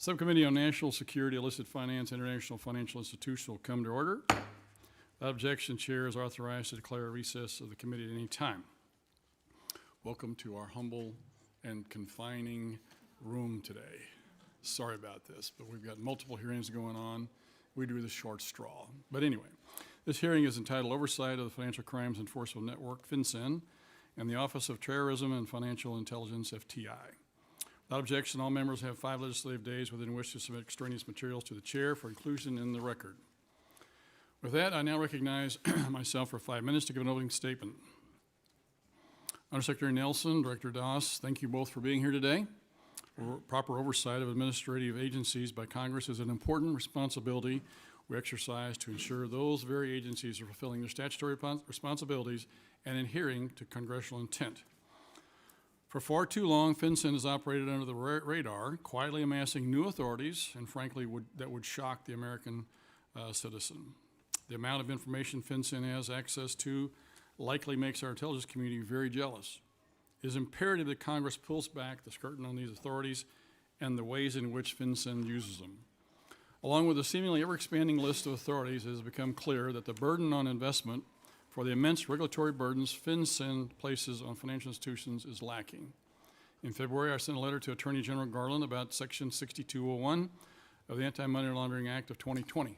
Subcommittee on National Security, Illicit Finance, International Financial Institution will come to order. Without objection, Chair is authorized to declare a recess of the committee at any time. Welcome to our humble and confining room today. Sorry about this, but we've got multiple hearings going on. We do the short straw. But anyway, this hearing is entitled Oversight of the Financial Crimes Enforcement Network, FinCEN, and the Office of Terrorism and Financial Intelligence, FTI. Without objection, all members have 5 legislative days within which to submit extraneous materials to the chair for inclusion in the record. With that, I now recognize myself for 5 minutes to give an opening statement. Undersecretary Nelson, Director Doss, thank you both for being here today. Proper oversight of administrative agencies by Congress is an important responsibility we exercise to ensure those very agencies are fulfilling their statutory responsibilities and adhering to congressional intent. For far too long, FinCEN has operated under the radar, quietly amassing new authorities, and frankly, that would shock the American citizen. The amount of information FinCEN has access to likely makes our intelligence community very jealous. It is imperative that Congress pulls back the curtain on these authorities and the ways in which FinCEN uses them. Along with a seemingly ever-expanding list of authorities, it has become clear that the burden on investment for the immense regulatory burdens FinCEN places on financial institutions is lacking. In February, I sent a letter to Attorney General Garland about Section 6201 of the Anti-Money Laundering Act of 2020.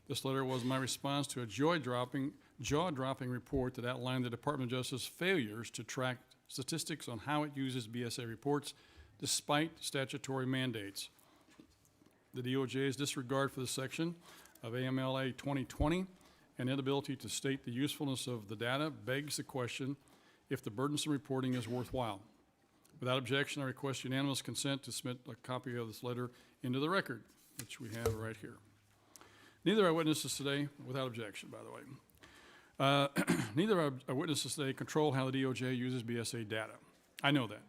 This letter was my response to a jaw-dropping report that outlined the Department of Justice failures to track statistics on how it uses BSA reports despite statutory mandates. The DOJ's disregard for the section of AMLA 2020 and inability to state the usefulness of the data begs the question if the burdensome reporting is worthwhile. Without objection, I request unanimous consent to submit a copy of this letter into the record, which we have right here. Neither our witnesses today, without objection, by the way, neither our witnesses today control how the DOJ uses BSA data. I know that,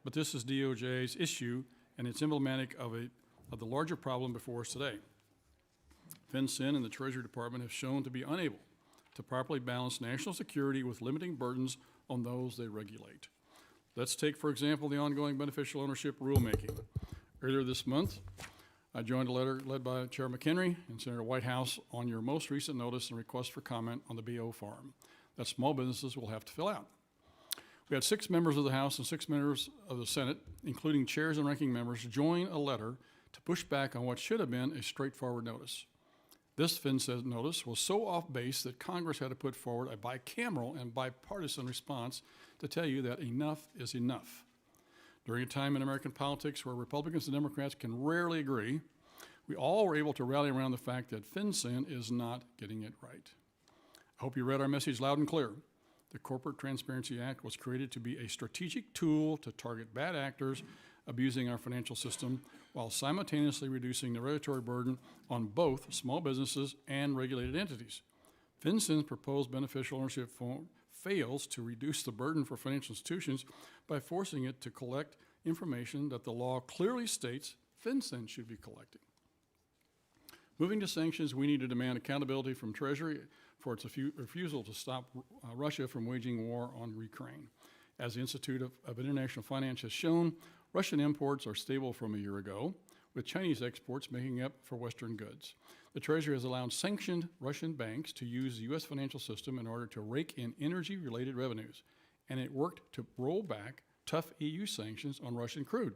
but this is DOJ's issue, and it's emblematic of the larger problem before us today. FinCEN and the Treasury Department have shown to be unable to properly balance national security with limiting burdens on those they regulate. Let's take, for example, the ongoing beneficial ownership rulemaking. Earlier this month, I joined a letter led by Chair McHenry and Senator Whitehouse on your most recent notice and request for comment on the BO form that small businesses will have to fill out. We had 6 members of the House and 6 members of the Senate, including chairs and ranking members, join a letter to push back on what should have been a straightforward notice. This FinCEN notice was so off base that Congress had to put forward a bicameral and bipartisan response to tell you that enough is enough. During a time in American politics where Republicans and Democrats can rarely agree, we all were able to rally around the fact that FinCEN is not getting it right. I hope you read our message loud and clear. The Corporate Transparency Act was created to be a strategic tool to target bad actors abusing our financial system while simultaneously reducing the regulatory burden on both small businesses and regulated entities. FinCEN's proposed beneficial ownership form fails to reduce the burden for financial institutions by forcing it to collect information that the law clearly states FinCEN should be collecting. Moving to sanctions, we need to demand accountability from Treasury for its refusal to stop Russia from waging war on Ukraine. As the Institute of International Finance has shown, Russian imports are stable from a year ago, with Chinese exports making up for Western goods. The Treasury has allowed sanctioned Russian banks to use the U.S. financial system in order to rake in energy-related revenues, and it worked to roll back tough EU sanctions on Russian crude.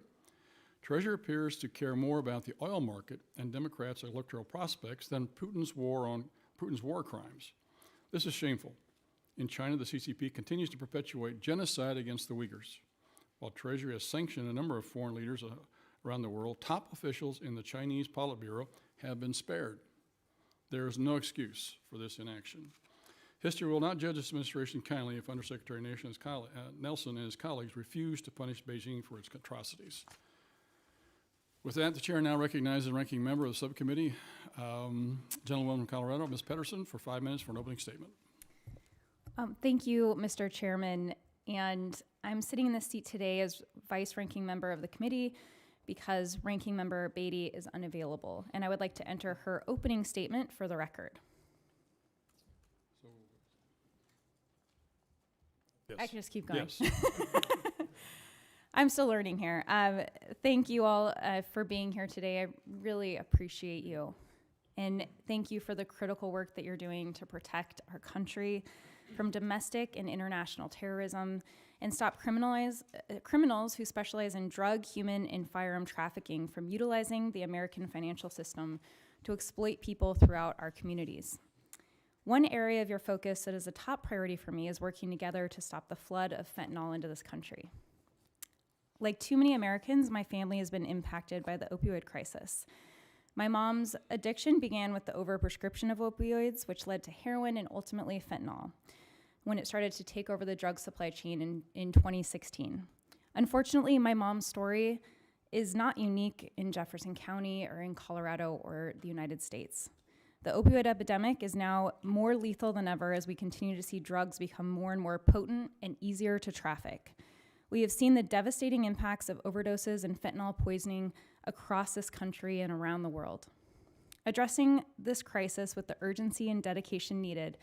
Treasury appears to care more about the oil market and Democrats' electoral prospects than Putin's war crimes. This is shameful. In China, the CCP continues to perpetuate genocide against the Uyghurs. While Treasury has sanctioned a number of foreign leaders around the world, top officials in the Chinese Politburo have been spared. There is no excuse for this inaction. History will not judge this administration kindly if Undersecretary Nelson and his colleagues refuse to punish Beijing for its atrocities. With that, the chair now recognizes the ranking member of the subcommittee, gentlewoman from Colorado, Ms. Pedersen, for 5 minutes for an opening statement. Thank you, Mr. Chairman. And I'm sitting in this seat today as vice ranking member of the committee because ranking member Beatty is unavailable. And I would like to enter her opening statement for the record. Yes. I can just keep going. Yes. I'm still learning here. Thank you all for being here today. I really appreciate you. And thank you for the critical work that you're doing to protect our country from domestic and international terrorism and stop criminals who specialize in drug, human, and firearm trafficking from utilizing the American financial system to exploit people throughout our communities. One area of your focus that is a top priority for me is working together to stop the flood of fentanyl into this country. Like too many Americans, my family has been impacted by the opioid crisis. My mom's addiction began with the overprescription of opioids, which led to heroin and ultimately fentanyl, when it started to take over the drug supply chain in 2016. Unfortunately, my mom's story is not unique in Jefferson County or in Colorado or the United States. The opioid epidemic is now more lethal than ever as we continue to see drugs become more and more potent and easier to traffic. We have seen the devastating impacts of overdoses and fentanyl poisoning across this country and around the world. Addressing this crisis with the urgency and dedication needed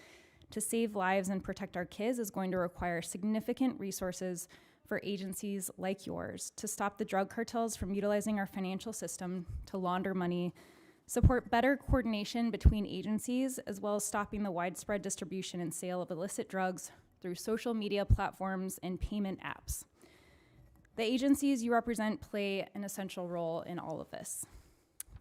to save lives and protect our kids is going to require significant resources for agencies like yours to stop the drug cartels from utilizing our financial system to launder money, support better coordination between agencies, as well as stopping the widespread distribution and sale of illicit drugs through social media platforms and payment apps. The agencies you represent play an essential role in all of this.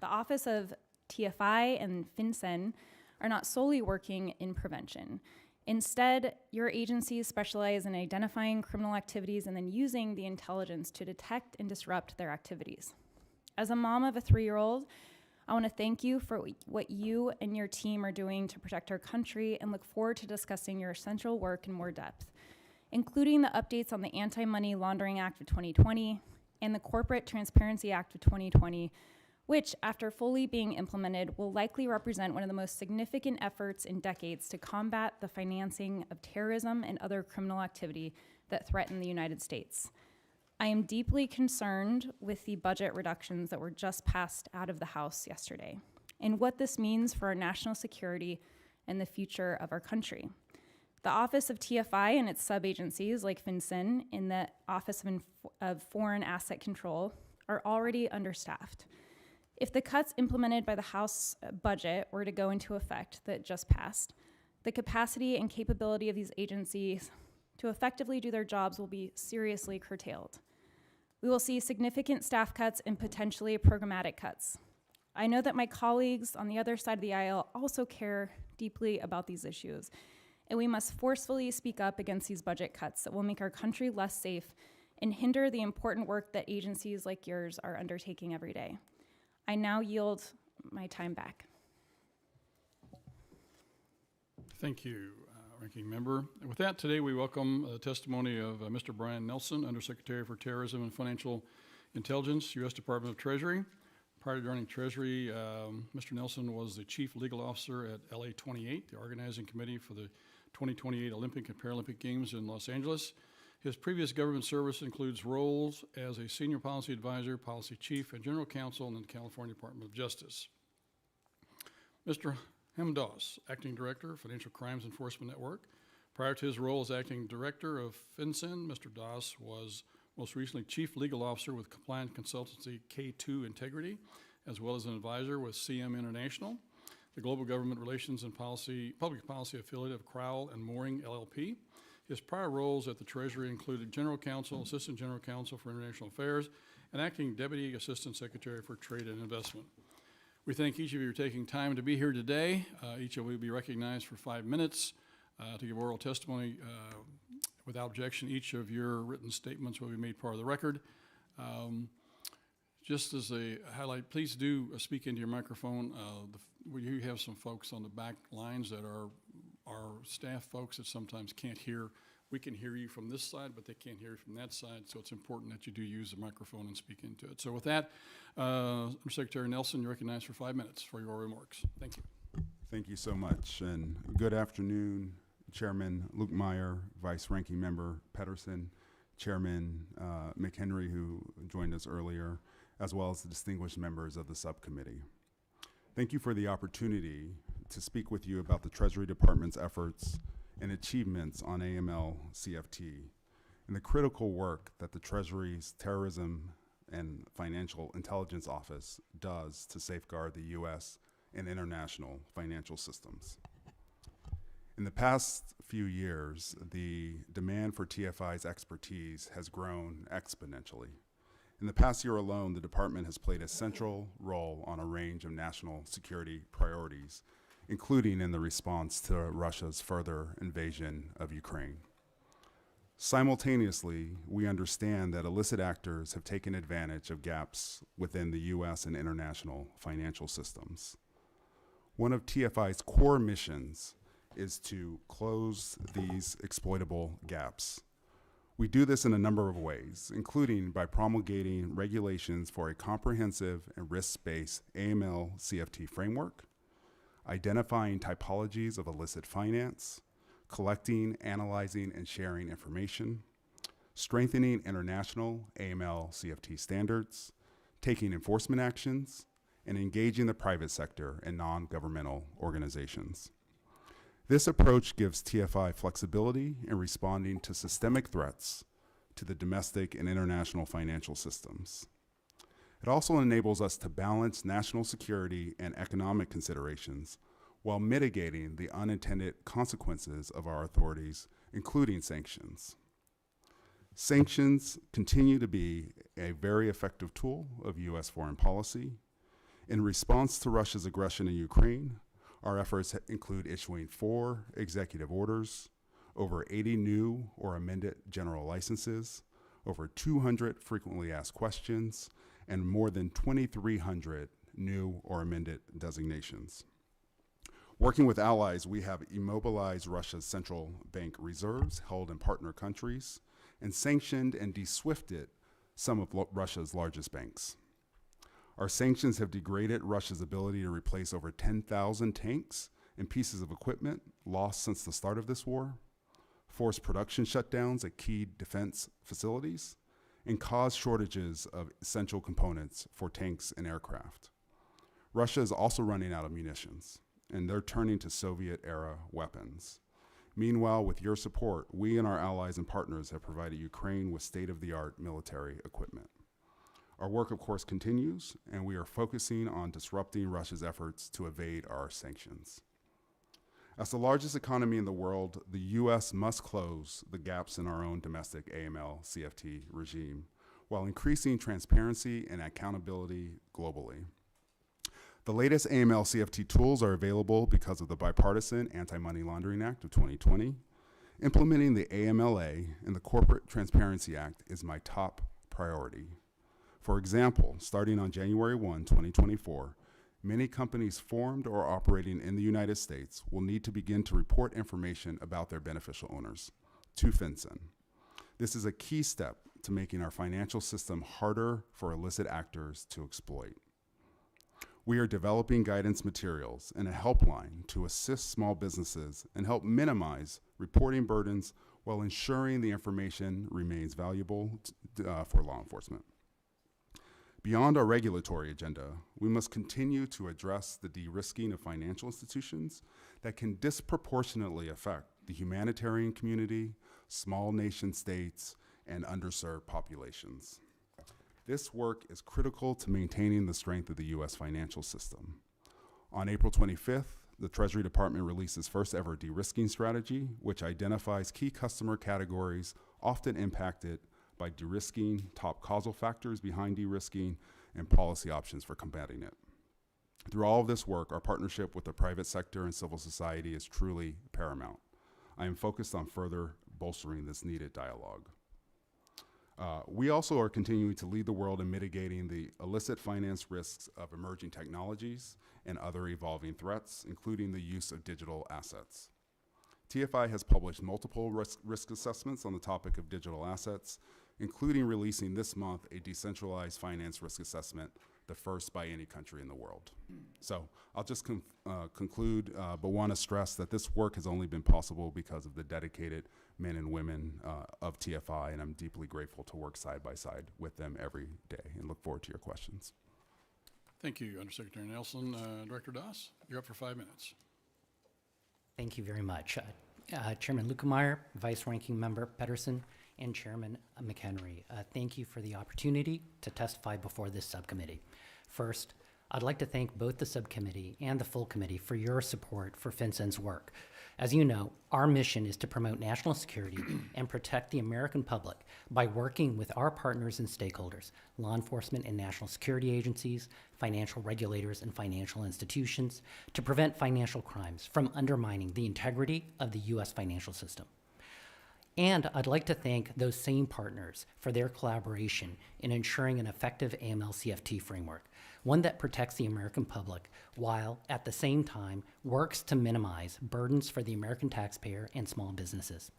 The Office of TFI and FinCEN are not solely working in prevention. Instead, your agencies specialize in identifying criminal activities and then using the intelligence to detect and disrupt their activities. As a mom of a 3-year-old, I want to thank you for what you and your team are doing to protect our country and look forward to discussing your essential work in more depth, including the updates on the Anti-Money Laundering Act of 2020 and the Corporate Transparency Act of 2020, which, after fully being implemented, will likely represent one of the most significant efforts in decades to combat the financing of terrorism and other criminal activity that threaten the United States. I am deeply concerned with the budget reductions that were just passed out of the House yesterday and what this means for our national security and the future of our country. The Office of TFI and its sub-agencies like FinCEN and the Office of Foreign Asset Control are already understaffed. If the cuts implemented by the House budget were to go into effect that just passed, the capacity and capability of these agencies to effectively do their jobs will be seriously curtailed. We will see significant staff cuts and potentially programmatic cuts. I know that my colleagues on the other side of the aisle also care deeply about these issues, and we must forcefully speak up against these budget cuts that will make our country less safe and hinder the important work that agencies like yours are undertaking every day. I now yield my time back. Thank you, Ranking Member. And with that, today we welcome the testimony of Mr. Brian Nelson, Undersecretary for Terrorism and Financial Intelligence, U.S. Department of Treasury. Prior to joining Treasury, Mr. Nelson was the Chief Legal Officer at LA 28, the organizing committee for the 2028 Olympic and Paralympic Games in Los Angeles. His previous government service includes roles as a Senior Policy Advisor, Policy Chief, and General Counsel in the California Department of Justice. Mr. Himamuli, Acting Director, Financial Crimes Enforcement Network. Prior to his role as Acting Director of FinCEN, Mr. Das was most recently Chief Legal Officer with compliance consultancy K2 Integrity, as well as an advisor with CM International, the Global Government Relations and Public Policy Affiliate of Crowell and Mooring LLP. His prior roles at the Treasury included General Counsel, Assistant General Counsel for International Affairs, and Acting Deputy Assistant Secretary for Trade and Investment. We thank each of you for taking time to be here today. Each of you will be recognized for 5 minutes to give oral testimony. Without objection, each of your written statements will be made part of the record. Just as a highlight, please do speak into your microphone. We have some folks on the back lines that are our staff folks that sometimes can't hear. We can hear you from this side, but they can't hear you from that side, so it's important that you do use the microphone and speak into it. So with that, Secretary Nelson, you're recognized for 5 minutes for your remarks. Thank you. Thank you so much, and good afternoon, Chairman Luetkemeyer, Vice Ranking Member Pedersen, Chairman McHenry, who joined us earlier, as well as the distinguished members of the subcommittee. Thank you for the opportunity to speak with you about the Treasury Department's efforts and achievements on AML CFT and the critical work that the Treasury's Terrorism and Financial Intelligence Office does to safeguard the U.S. and international financial systems. In the past few years, the demand for TFI's expertise has grown exponentially. In the past year alone, the department has played a central role on a range of national security priorities, including in the response to Russia's further invasion of Ukraine. Simultaneously, we understand that illicit actors have taken advantage of gaps within the U.S. and international financial systems. One of TFI's core missions is to close these exploitable gaps. We do this in a number of ways, including by promulgating regulations for a comprehensive and risk-based AML-CFT framework, identifying typologies of illicit finance, collecting, analyzing, and sharing information, strengthening international AML-CFT standards, taking enforcement actions, and engaging the private sector and non-governmental organizations. This approach gives TFI flexibility in responding to systemic threats to the domestic and international financial systems. It also enables us to balance national security and economic considerations while mitigating the unintended consequences of our authorities, including sanctions. Sanctions continue to be a very effective tool of U.S. foreign policy. In response to Russia's aggression in Ukraine, our efforts include issuing 4 executive orders, over 80 new or amended general licenses, over 200 frequently asked questions, and more than 2,300 new or amended designations. Working with allies, we have immobilized Russia's central bank reserves held in partner countries and sanctioned and de-SWIFTed some of Russia's largest banks. Our sanctions have degraded Russia's ability to replace over 10,000 tanks and pieces of equipment lost since the start of this war, forced production shutdowns at key defense facilities, and caused shortages of essential components for tanks and aircraft. Russia is also running out of munitions, and they're turning to Soviet-era weapons. Meanwhile, with your support, we and our allies and partners have provided Ukraine with state-of-the-art military equipment. Our work, of course, continues, and we are focusing on disrupting Russia's efforts to evade our sanctions. As the largest economy in the world, the U.S. must close the gaps in our own domestic AML-CFT regime while increasing transparency and accountability globally. The latest AML-CFT tools are available because of the Bipartisan Anti-Money Laundering Act of 2020. Implementing the AMLA and the Corporate Transparency Act is my top priority. For example, starting on January 1, 2024, many companies formed or operating in the United States will need to begin to report information about their beneficial owners to FinCEN. This is a key step to making our financial system harder for illicit actors to exploit. We are developing guidance materials and a helpline to assist small businesses and help minimize reporting burdens while ensuring the information remains valuable for law enforcement. Beyond our regulatory agenda, we must continue to address the de-risking of financial institutions that can disproportionately affect the humanitarian community, small nation states, and underserved populations. This work is critical to maintaining the strength of the U.S. financial system. On April 25th, the Treasury Department released its first ever de-risking strategy, which identifies key customer categories often impacted by de-risking, top causal factors behind de-risking, and policy options for combating it. Through all of this work, our partnership with the private sector and civil society is truly paramount. I am focused on further bolstering this needed dialogue. We also are continuing to lead the world in mitigating the illicit finance risks of emerging technologies and other evolving threats, including the use of digital assets. TFI has published multiple risk assessments on the topic of digital assets, including releasing this month a decentralized finance risk assessment, the first by any country in the world. So I'll just conclude, but want to stress that this work has only been possible because of the dedicated men and women of TFI, and I'm deeply grateful to work side by side with them every day, and look forward to your questions. Thank you, Undersecretary Nelson. Director Doss, you're up for 5 minutes. Thank you very much. Chairman Luetkemeyer, Vice Ranking Member Pedersen, and Chairman McHenry. Thank you for the opportunity to testify before this subcommittee. First, I'd like to thank both the subcommittee and the full committee for your support for FinCEN's work. As you know, our mission is to promote national security and protect the American public by working with our partners and stakeholders, law enforcement and national security agencies, financial regulators and financial institutions, to prevent financial crimes from undermining the integrity of the U.S. financial system. And I'd like to thank those same partners for their collaboration in ensuring an effective AML-CFT framework, one that protects the American public while at the same time works to minimize burdens for the American taxpayer and small businesses.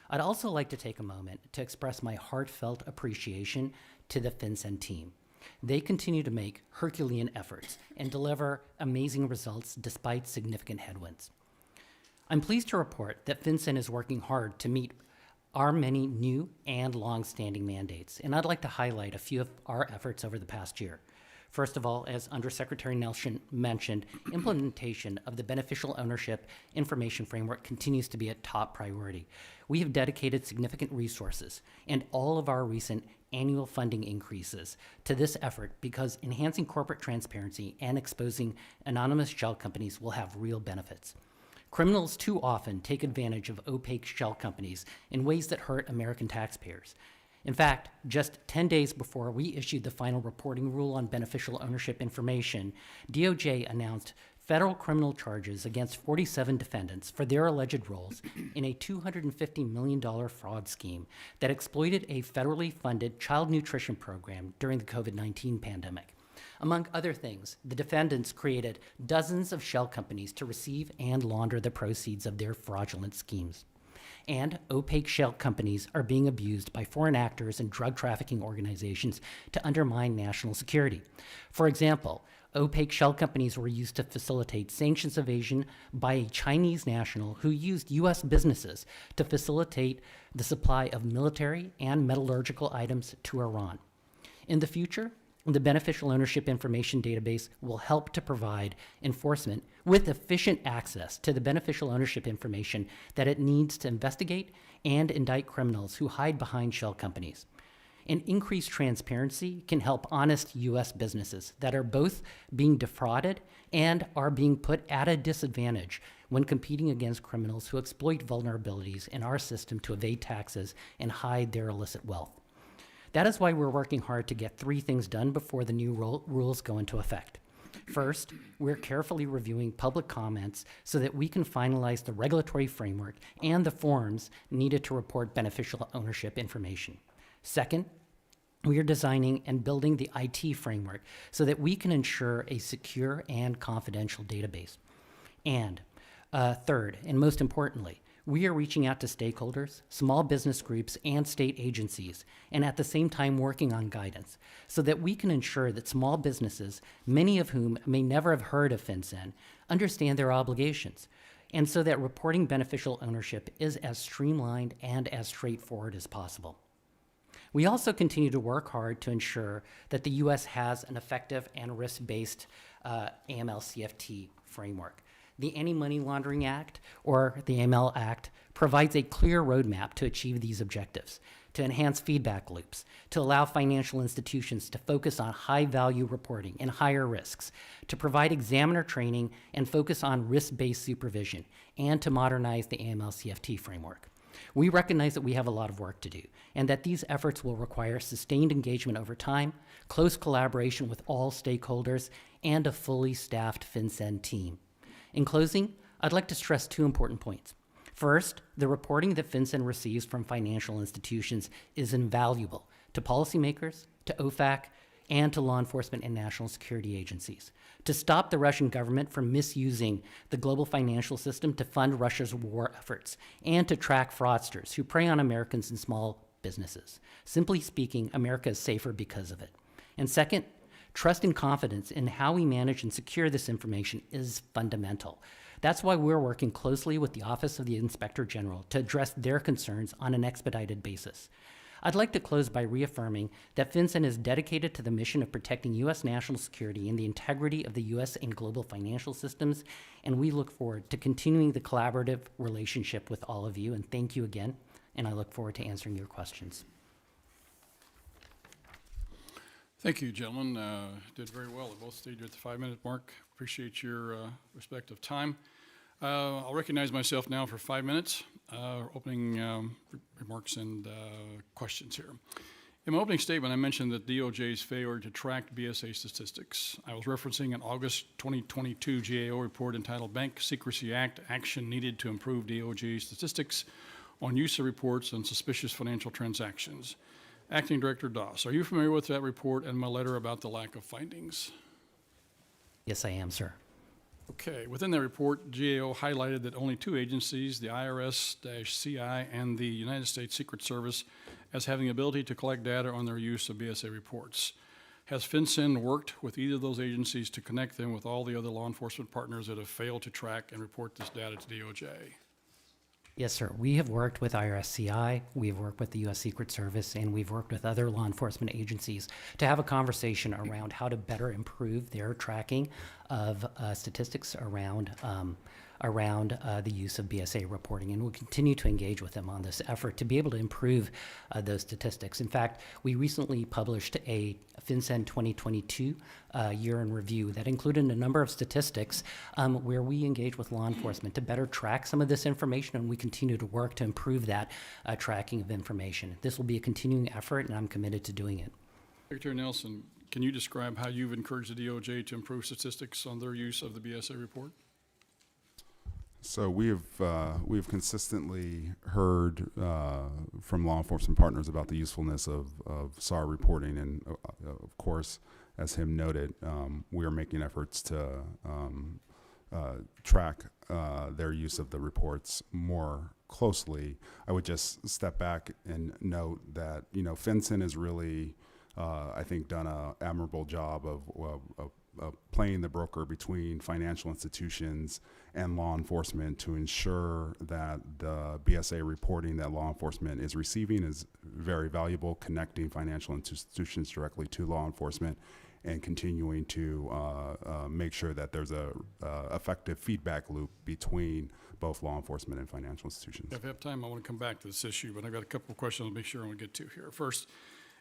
I'd also like to take a moment to express my heartfelt appreciation to the FinCEN team. They continue to make Herculean efforts and deliver amazing results despite significant headwinds. I'm pleased to report that FinCEN is working hard to meet our many new and long-standing mandates, and I'd like to highlight a few of our efforts over the past year. First of all, as Undersecretary Nelson mentioned, implementation of the beneficial ownership information framework continues to be a top priority. We have dedicated significant resources and all of our recent annual funding increases to this effort because enhancing corporate transparency and exposing anonymous shell companies will have real benefits. Criminals too often take advantage of opaque shell companies in ways that hurt American taxpayers. In fact, just 10 days before we issued the final reporting rule on beneficial ownership information, DOJ announced federal criminal charges against 47 defendants for their alleged roles in a $250 million fraud scheme that exploited a federally funded child nutrition program during the COVID-19 pandemic. Among other things, the defendants created dozens of shell companies to receive and launder the proceeds of their fraudulent schemes. And opaque shell companies are being abused by foreign actors and drug trafficking organizations to undermine national security. For example, opaque shell companies were used to facilitate sanctions evasion by a Chinese national who used U.S. businesses to facilitate the supply of military and metallurgical items to Iran. In the future, the Beneficial Ownership Information Database will help to provide enforcement with efficient access to the beneficial ownership information that it needs to investigate and indict criminals who hide behind shell companies. And increased transparency can help honest U.S. businesses that are both being defrauded and are being put at a disadvantage when competing against criminals who exploit vulnerabilities in our system to evade taxes and hide their illicit wealth. That is why we're working hard to get 3 things done before the new rules go into effect. First, we're carefully reviewing public comments so that we can finalize the regulatory framework and the forms needed to report beneficial ownership information. Second, we are designing and building the IT framework so that we can ensure a secure and confidential database. And third, and most importantly, we are reaching out to stakeholders, small business groups, and state agencies, and at the same time working on guidance so that we can ensure that small businesses, many of whom may never have heard of FinCEN, understand their obligations, and so that reporting beneficial ownership is as streamlined and as straightforward as possible. We also continue to work hard to ensure that the U.S. has an effective and risk-based AML-CFT framework. The Anti-Money Laundering Act, or the AML Act, provides a clear roadmap to achieve these objectives, to enhance feedback loops, to allow financial institutions to focus on high-value reporting and higher risks, to provide examiner training and focus on risk-based supervision, and to modernize the AML-CFT framework. We recognize that we have a lot of work to do, and that these efforts will require sustained engagement over time, close collaboration with all stakeholders, and a fully staffed FinCEN team. In closing, I'd like to stress 2 important points. First, the reporting that FinCEN receives from financial institutions is invaluable to policymakers, to OFAC, and to law enforcement and national security agencies to stop the Russian government from misusing the global financial system to fund Russia's war efforts and to track fraudsters who prey on Americans and small businesses. Simply speaking, America is safer because of it. And second, trust and confidence in how we manage and secure this information is fundamental. That's why we're working closely with the Office of the Inspector General to address their concerns on an expedited basis. I'd like to close by reaffirming that FinCEN is dedicated to the mission of protecting U.S. national security and the integrity of the U.S. and global financial systems, and we look forward to continuing the collaborative relationship with all of you, and thank you again. and I look forward to answering your questions. Thank you, gentlemen. Did very well. They both stayed at the 5-minute mark. Appreciate your respect of time. I'll recognize myself now for 5 minutes, opening remarks and questions here. In my opening statement, I mentioned that DOJ's failure to track BSA statistics. I was referencing an August 2022 GAO report entitled Bank Secrecy Act, Action Needed to Improve DOJ Statistics on Use of Reports on Suspicious Financial Transactions. Acting Director Doss, are you familiar with that report and my letter about the lack of findings? Yes, I am, sir. Okay, within that report, GAO highlighted that only 2 agencies, the IRS-CI and the United States Secret Service, as having the ability to collect data on their use of BSA reports. Has FinCEN worked with either of those agencies to connect them with all the other law enforcement partners that have failed to track and report this data to DOJ? Yes, sir. We have worked with IRS-CI, we've worked with the U.S. Secret Service, and we've worked with other law enforcement agencies to have a conversation around how to better improve their tracking of statistics around the use of BSA reporting, and we'll continue to engage with them on this effort to be able to improve those statistics. In fact, we recently published a FinCEN 2022 year in review that included a number of statistics where we engage with law enforcement to better track some of this information, and we continue to work to improve that tracking of information. This will be a continuing effort, and I'm committed to doing it. Secretary Nelson, can you describe how you've encouraged the DOJ to improve statistics on their use of the BSA report? So we have consistently heard from law enforcement partners about the usefulness of SAR reporting, and of course, as Him noted, we are making efforts to track their use of the reports more closely. I would just step back and note that FinCEN has really, I think, done an admirable job of playing the broker between financial institutions and law enforcement to ensure that the BSA reporting that law enforcement is receiving is very valuable, connecting financial institutions directly to law enforcement and continuing to make sure that there's a effective feedback loop between both law enforcement and financial institutions. If I have time, I want to come back to this issue, but I've got a couple of questions to make sure I want to get to here. First,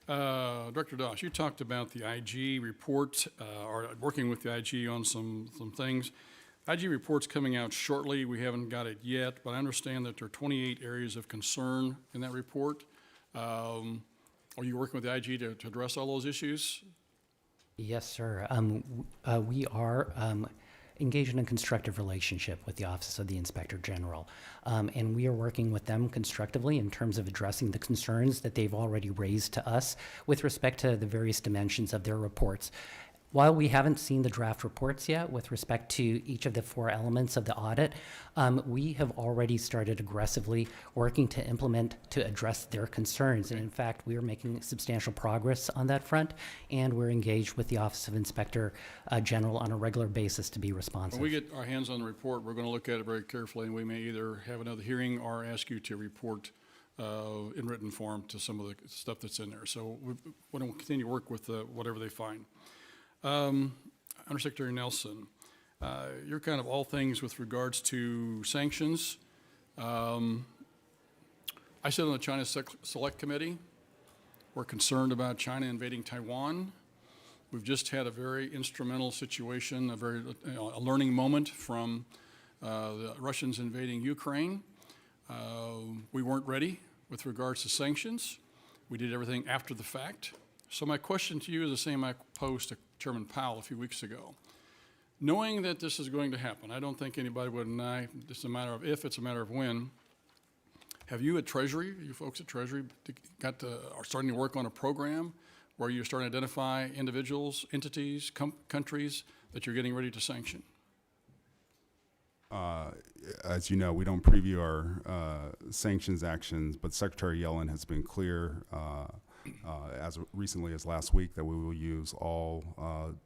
Director Doss, you talked about the IG report, or working with the IG on some things. IG report's coming out shortly. We haven't got it yet, but I understand that there are 28 areas of concern in that report. Are you working with the IG to address all those issues? Yes, sir. We are engaged in a constructive relationship with the Office of the Inspector General, and we are working with them constructively in terms of addressing the concerns that they've already raised to us with respect to the various dimensions of their reports. While we haven't seen the draft reports yet with respect to each of the 4 elements of the audit, we have already started aggressively working to implement to address their concerns. And in fact, we are making substantial progress on that front, and we're engaged with the Office of Inspector General on a regular basis to be responsive. When we get our hands on the report, we're going to look at it very carefully, and we may either have another hearing or ask you to report in written form to some of the stuff that's in there. So we want to continue to work with whatever they find. Undersecretary Nelson, you're kind of all things with regards to sanctions. I sit on the China Select Committee. We're concerned about China invading Taiwan. We've just had a very instrumental situation, a learning moment from the Russians invading Ukraine. We weren't ready with regards to sanctions. We did everything after the fact. So my question to you is the same I posed to Chairman Powell a few weeks ago. Knowing that this is going to happen, I don't think anybody would deny it's a matter of if, it's a matter of when. Have you at Treasury, you folks at Treasury, are starting to work on a program where you're starting to identify individuals, entities, countries that you're getting ready to sanction? As you know, we don't preview our sanctions actions, but Secretary Yellen has been clear as recently as last week that we will use all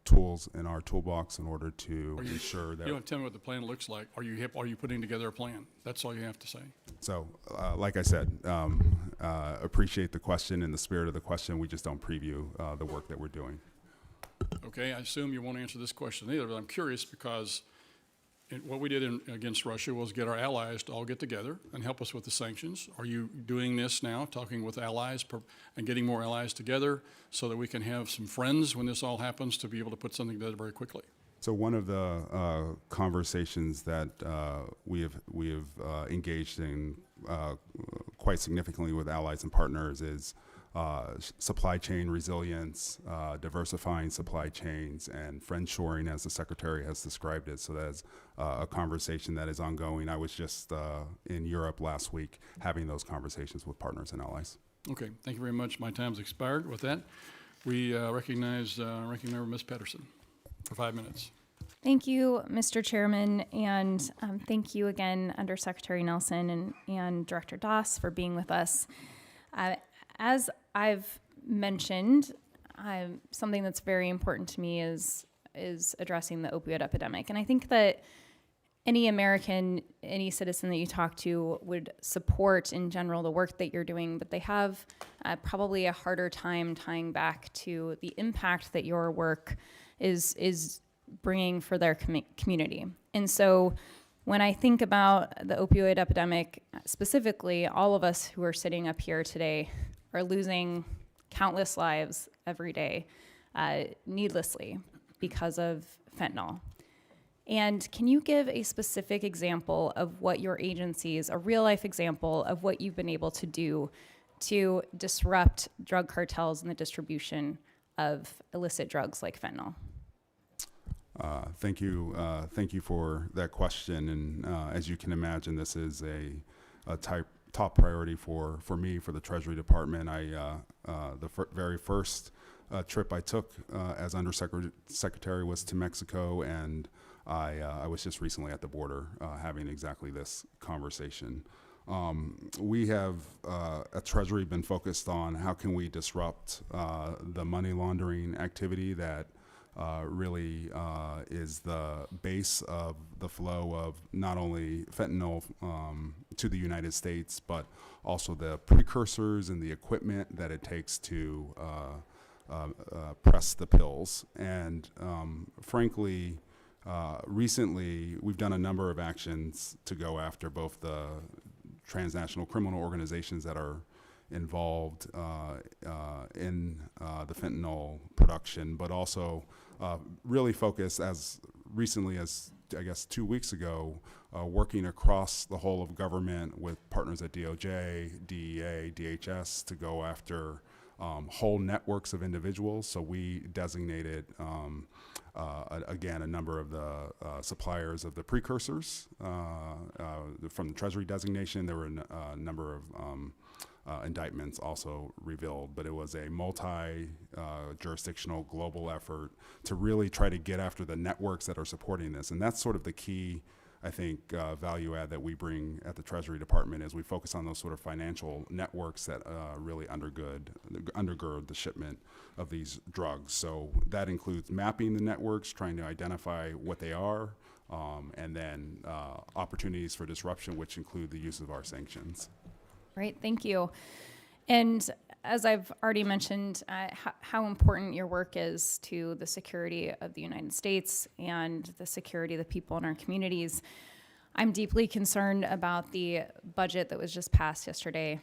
tools in our toolbox in order to ensure that. You don't tell me what the plan looks like. Are you putting together a plan? That's all you have to say. So, like I said, appreciate the question and the spirit of the question. We just don't preview the work that we're doing. Okay, I assume you won't answer this question either, but I'm curious because what we did against Russia was get our allies to all get together and help us with the sanctions. Are you doing this now, talking with allies and getting more allies together so that we can have some friends when this all happens to be able to put something together very quickly? So one of the conversations that we have engaged in quite significantly with allies and partners is supply chain resilience, diversifying supply chains, and friendshoring, as the Secretary has described it. So that's a conversation that is ongoing. I was just in Europe last week having those conversations with partners and allies. Okay, thank you very much. My time's expired. With that, we recognize Ranking Member Ms. Pedersen for 5 minutes. Thank you, Mr. Chairman, and thank you again, Undersecretary Nelson and Director Doss, for being with us. As I've mentioned, something that's very important to me is addressing the opioid epidemic. And I think that any American, any citizen that you talk to would support in general the work that you're doing, but they have probably a harder time tying back to the impact that your work is bringing for their community. And so when I think about the opioid epidemic, specifically, all of us who are sitting up here today are losing countless lives every day needlessly because of fentanyl. And can you give a specific example of what your agencies, a real life example of what you've been able to do to disrupt drug cartels and the distribution of illicit drugs like fentanyl? Thank you for that question. And as you can imagine, this is a top priority for me, for the Treasury Department. The very first trip I took as Undersecretary was to Mexico, and I was just recently at the border having exactly this conversation. We have at Treasury been focused on how can we disrupt the money laundering activity that really is the base of the flow of not only fentanyl to the United States, but also the precursors and the equipment that it takes to press the pills. And frankly, recently we've done a number of actions to go after both the transnational criminal organizations that are involved in the fentanyl production, but also really focus as recently as, I guess, 2 weeks ago, working across the whole of government with partners at DOJ, DEA, DHS to go after whole networks of individuals. So we designated, again, a number of the suppliers of the precursors from the Treasury designation. There were a number of indictments also revealed, but it was a multi-jurisdictional global effort to really try to get after the networks that are supporting this. And that's sort of the key, I think, value add that we bring at the Treasury Department, is we focus on those sort of financial networks that really undergird the shipment of these drugs. So that includes mapping the networks, trying to identify what they are, and then opportunities for disruption, which include the use of our sanctions. Great, thank you. And as I've already mentioned, how important your work is to the security of the United States and the security of the people in our communities, I'm deeply concerned about the budget that was just passed yesterday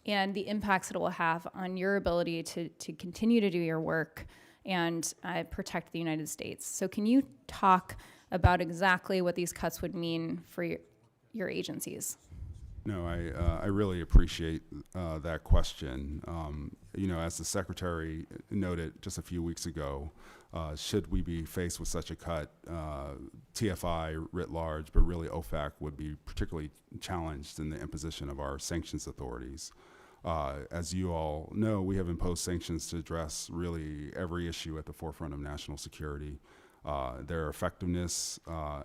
and the impacts that it will have on your ability to continue to do your work and protect the United States. So can you talk about exactly what these cuts would mean for your agencies? No, I really appreciate that question. As the Secretary noted just a few weeks ago, should we be faced with such a cut, TFI writ large, but really OFAC would be particularly challenged in the imposition of our sanctions authorities. As you all know, we have imposed sanctions to address really every issue at the forefront of national security. Their effectiveness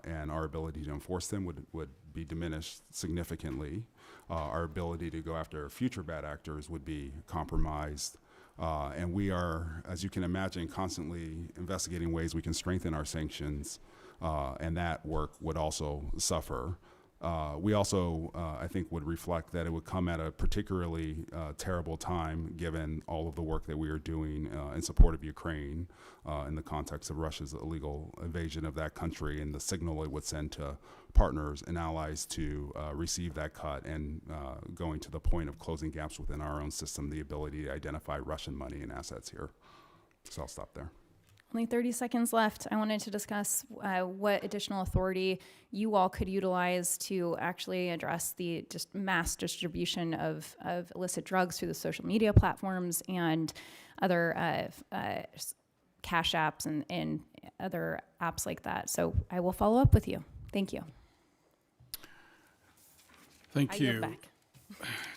and our ability to enforce them would be diminished significantly. Our ability to go after future bad actors would be compromised. And we are, as you can imagine, constantly investigating ways we can strengthen our sanctions, and that work would also suffer. We also, I think, would reflect that it would come at a particularly terrible time, given all of the work that we are doing in support of Ukraine in the context of Russia's illegal invasion of that country, and the signal it would send to partners and allies to receive that cut, and going to the point of closing gaps within our own system, the ability to identify Russian money and assets here. So I'll stop there. Only 30 seconds left. I wanted to discuss what additional authority you all could utilize to actually address the just mass distribution of illicit drugs through the social media platforms and other cash apps and other apps like that. So I will follow up with you. Thank you. Thank I you. yield back.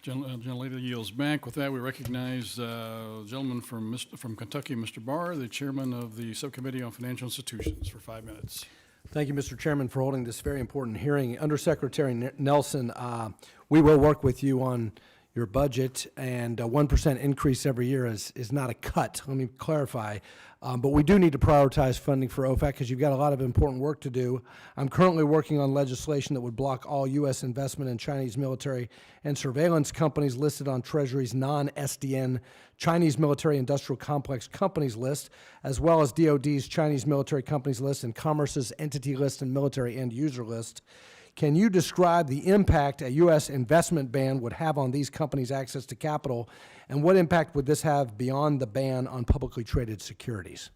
Gentlelady yields back. With that, we recognize the gentleman from Kentucky, Mr. Barr, the chairman of the Subcommittee on Financial Institutions, for 5 minutes. Thank you, Mr. Chairman, for holding this very important hearing. Undersecretary Nelson, we will work with you on your budget, and a 1% increase every year is not a cut. Let me clarify. But we do need to prioritize funding for OFAC because you've got a lot of important work to do. I'm currently working on legislation that would block all U.S. investment in Chinese military and surveillance companies listed on Treasury's non-SDN Chinese Military Industrial Complex companies list, as well as DoD's Chinese military companies list and Commerce's entity list and military end user list. Can you describe the impact a U.S. investment ban would have on these companies' access to capital, and what impact would this have beyond the ban on publicly traded securities?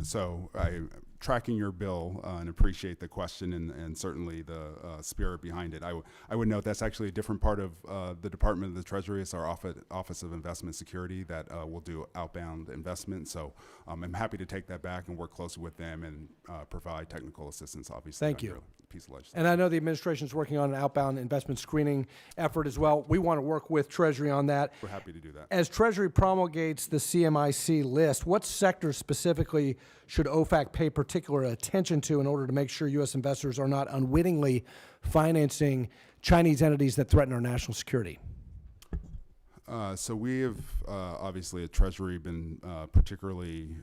So I'm tracking your bill and appreciate the question and certainly the spirit behind it. I would note that's actually a different part of the Department of the Treasury. It's our Office of Investment Security that will do outbound investment. So I'm happy to take that back and work closely with them and provide technical assistance, obviously. Thank you. Piece of legislation. And I know the administration is working on an outbound investment screening effort as well. We want to work with Treasury on that. We're happy to do that. As Treasury promulgates the CMIC list, what sectors specifically should OFAC pay particular attention to in order to make sure U.S. investors are not unwittingly financing Chinese entities that threaten our national security? So we have obviously at Treasury been particularly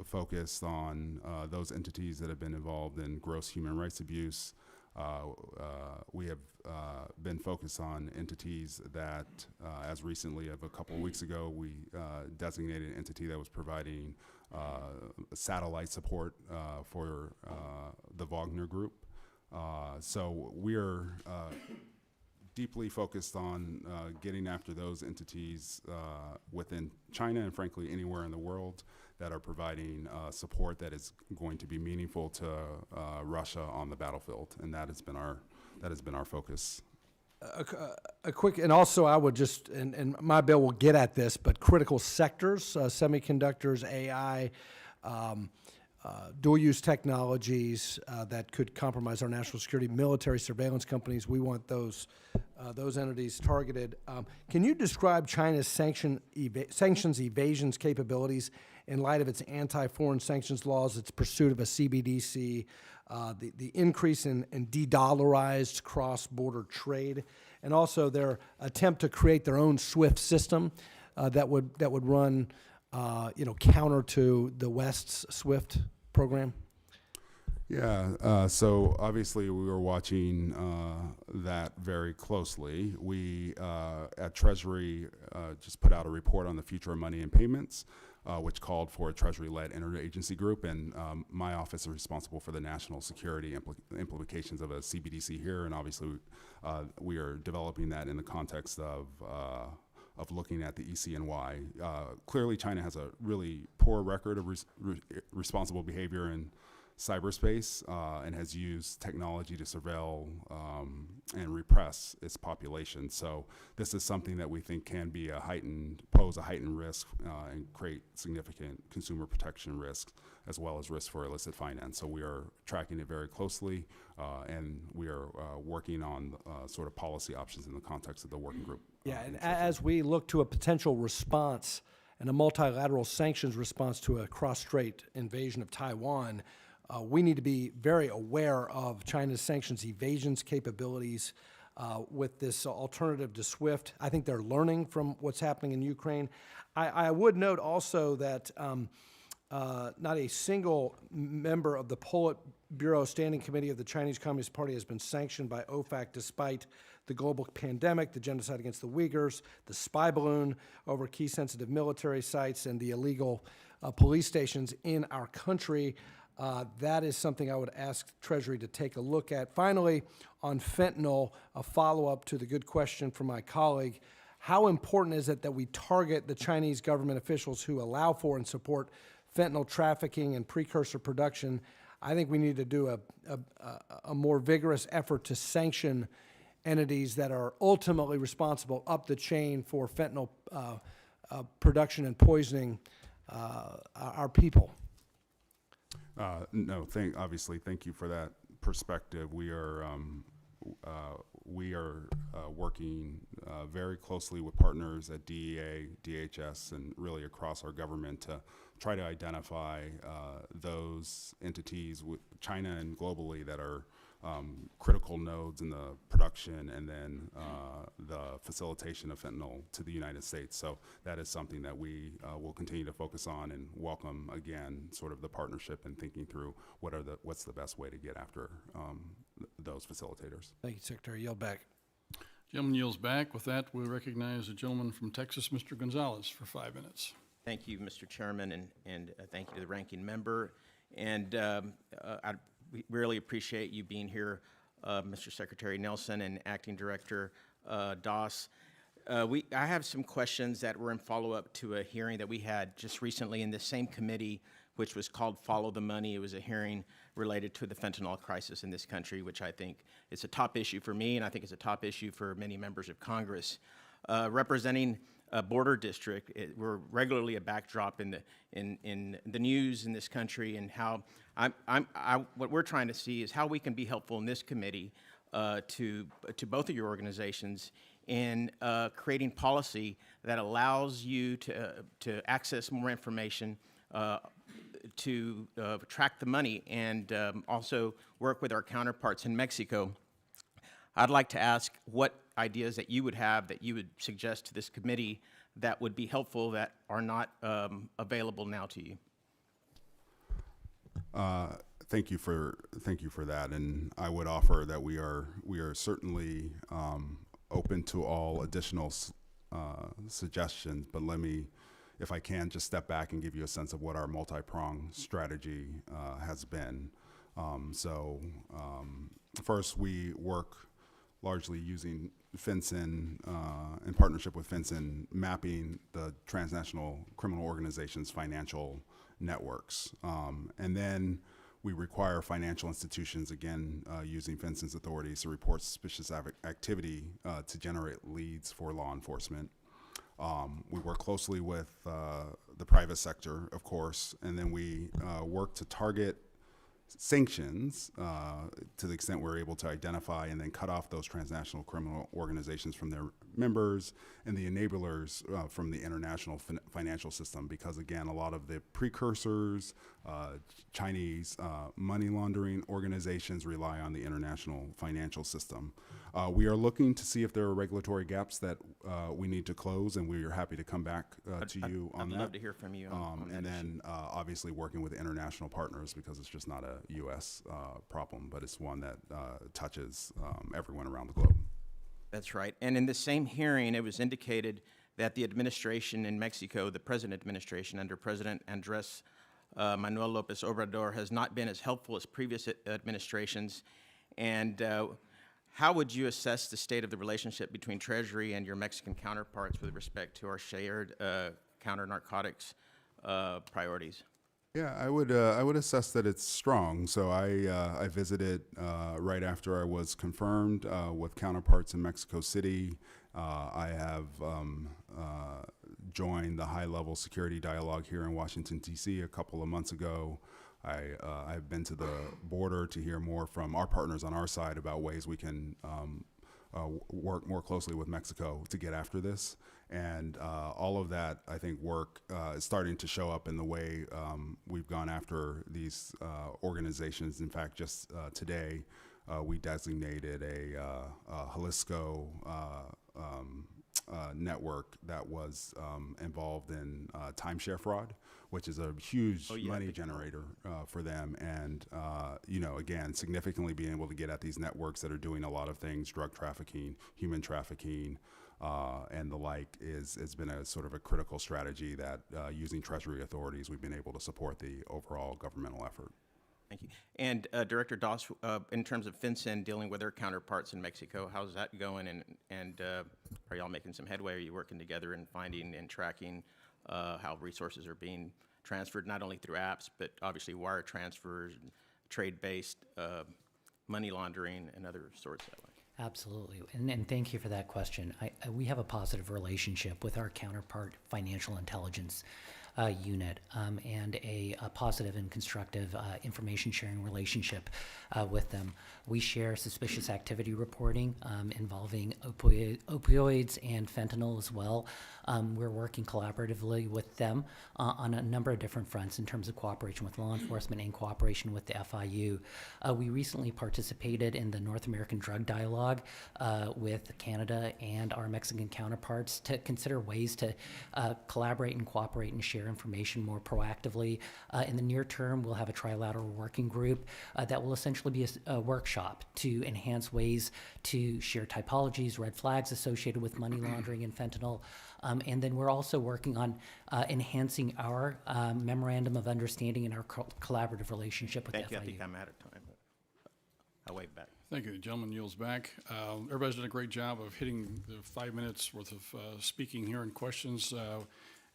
focused on those entities that have been involved in gross human rights abuse. We have been focused on entities that, as recently of a couple of weeks ago, we designated an entity that was providing satellite support for the Wagner Group. So we're deeply focused on getting after those entities within China and frankly anywhere in the world that are providing support that is going to be meaningful to Russia on the battlefield, and that has been our focus. A quick, and also I would just, and my bill will get at this, but critical sectors, semiconductors, AI, dual-use technologies that could compromise our national security, military surveillance companies, we want those entities targeted. Can you describe China's sanctions evasions capabilities in light of its anti-foreign sanctions laws, its pursuit of a CBDC, the increase in de-dollarized cross-border trade, and also their attempt to create their own SWIFT system that would run counter to the West's SWIFT program? Yeah, so obviously we were watching that very closely. We at Treasury just put out a report on the future of money and payments, which called for a Treasury-led interagency group, and my office is responsible for the national security implications of a CBDC here, and obviously we are developing that in the context of looking at the ECNY. Clearly, China has a really poor record of responsible behavior in cyberspace and has used technology to surveil and repress its population. So this is something that we think can be pose a heightened risk and create significant consumer protection risks as well as risk for illicit finance. So we are tracking it very closely and we are working on sort of policy options in the context of the working group. Yeah, and as we look to a potential response and a multilateral sanctions response to a cross-strait invasion of Taiwan, we need to be very aware of China's sanctions evasions capabilities with this alternative to SWIFT. I think they're learning from what's happening in Ukraine. I would note also that not a single member of the Bureau Standing Committee of the Chinese Communist Party has been sanctioned by OFAC despite the global pandemic, the genocide against the Uyghurs, the spy balloon over key sensitive military sites, and the illegal police stations in our country. That is something I would ask Treasury to take a look at. Finally, on fentanyl, a follow-up to the good question from my colleague. How important is it that we target the Chinese government officials who allow for and support fentanyl trafficking and precursor production? I think we need to do a more vigorous effort to sanction entities that are ultimately responsible up the chain for fentanyl production and poisoning our people. No, obviously, thank you for that perspective. We are working very closely with partners at DEA, DHS, and really across our government to try to identify those entities with China and globally that are critical nodes in the production and then the facilitation of fentanyl to the United States. So that is something that we will continue to focus on and welcome again sort of the partnership and thinking through what's the best way to get after those facilitators. Thank you, Secretary. Yield back. Gentleman yields back. With that, we recognize the gentleman from Texas, Mr. Gonzalez, for 5 minutes. Thank you, Mr. Chairman, and thank you to the ranking member. And we really appreciate you being here, Mr. Secretary Nelson and Acting Director Doss. I have some questions that were in follow-up to a hearing that we had just recently in the same committee, which was called Follow the Money. It was a hearing related to the fentanyl crisis in this country, which I think is a top issue for me, and I think it's a top issue for many members of Congress. Representing a border district, we're regularly a backdrop in the news in this country, and how what we're trying to see is how we can be helpful in this committee to both of your organizations in creating policy that allows you to access more information, to track the money, and also work with our counterparts in Mexico. I'd like to ask what ideas that you would have that you would suggest to this committee that would be helpful that are not available now to you. Thank you for that, and I would offer that we are certainly open to all additional suggestions. But let me, if I can, just step back and give you a sense of what our multi-pronged strategy has been. First, we work largely using FinCEN, in partnership with FinCEN, mapping the transnational criminal organizations' financial networks. And then we require financial institutions, again, using FinCEN's authorities to report suspicious activity to generate leads for law enforcement. We work closely with the private sector, of course, and then we work to target sanctions to the extent we're able to identify and then cut off those transnational criminal organizations from their members and the enablers from the international financial system, because again, a lot of the precursors, Chinese money laundering organizations rely on the international financial system. We are looking to see if there are regulatory gaps that we need to close, and we are happy to come back to you on that. I'd love to hear from you on that and issue. then obviously working with international partners, because it's just not a U.S. problem, but it's one that touches everyone around the globe. That's right. And in the same hearing, it was indicated that the administration in Mexico, the present administration under President Andrés Manuel López Obrador, has not been as helpful as previous administrations. And how would you assess the state of the relationship between Treasury and your Mexican counterparts with respect to our shared counter-narcotics priorities? Yeah, I would assess that it's strong. So I visited right after I was confirmed with counterparts in Mexico City. I have joined the high-level security dialogue here in Washington, D.C. a couple of months ago. I've been to the border to hear more from our partners on our side about ways we can work more closely with Mexico to get after this. And all of that, I think, work is starting to show up in the way we've gone after these organizations. In fact, just today, we designated a Jalisco network that was involved in timeshare fraud, which is a huge money generator for them. And, again, significantly being able to get at these networks that are doing a lot of things, drug trafficking, human trafficking, and the like, has been a sort of a critical strategy that using Treasury authorities, we've been able to support the overall governmental effort. Thank you. And Director Doss, in terms of FinCEN dealing with their counterparts in Mexico, how's that going? And are y'all making some headway? Are you working together and finding and tracking how resources are being transferred, not only through apps, but obviously wire transfers, trade-based money laundering, and other sorts that way? Absolutely, and thank you for that question. We have a positive relationship with our counterpart financial intelligence unit and a positive and constructive information sharing relationship with them. We share suspicious activity reporting involving opioids and fentanyl as well. We're working collaboratively with them on a number of different fronts in terms of cooperation with law enforcement and cooperation with the FIU. We recently participated in the North American Drug Dialogue with Canada and our Mexican counterparts to consider ways to collaborate and cooperate and share information more proactively. In the near term, we'll have a trilateral working group that will essentially be a workshop to enhance ways to share typologies, red flags associated with money laundering and fentanyl. And then we're also working on enhancing our memorandum of understanding and our collaborative relationship with Thank you. FIU. I think I'm out of time. I'll wave back. Thank you. The gentleman yields back. Everybody's done a great job of hitting the 5 minutes worth of speaking here and questions.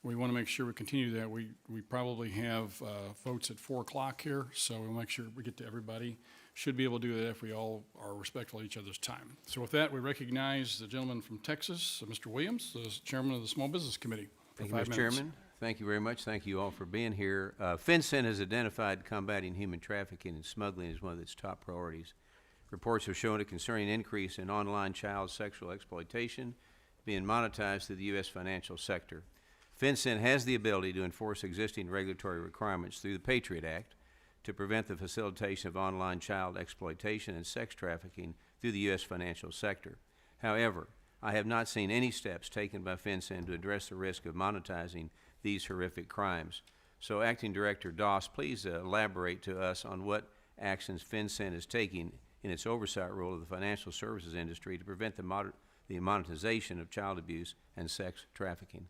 We want to make sure we continue that. We probably have votes at 4 o'clock here, so we'll make sure we get to everybody. Should be able to do that if we all are respectful of each other's time. So with that, we recognize the gentleman from Texas, Mr. Williams, the chairman of the Small Business Committee. Thank you, Mr. Chairman. Thank you very much. Thank you all for being here. FinCEN has identified combating human trafficking and smuggling as one of its top priorities. Reports have shown a concerning increase in online child sexual exploitation being monetized through the U.S. financial sector. FinCEN has the ability to enforce existing regulatory requirements through the Patriot Act to prevent the facilitation of online child exploitation and sex trafficking through the U.S. financial sector. However, I have not seen any steps taken by FinCEN to address the risk of monetizing these horrific crimes. So, Acting Director Doss, please elaborate to us on what actions FinCEN is taking in its oversight role of the financial services industry to prevent the monetization of child abuse and sex trafficking.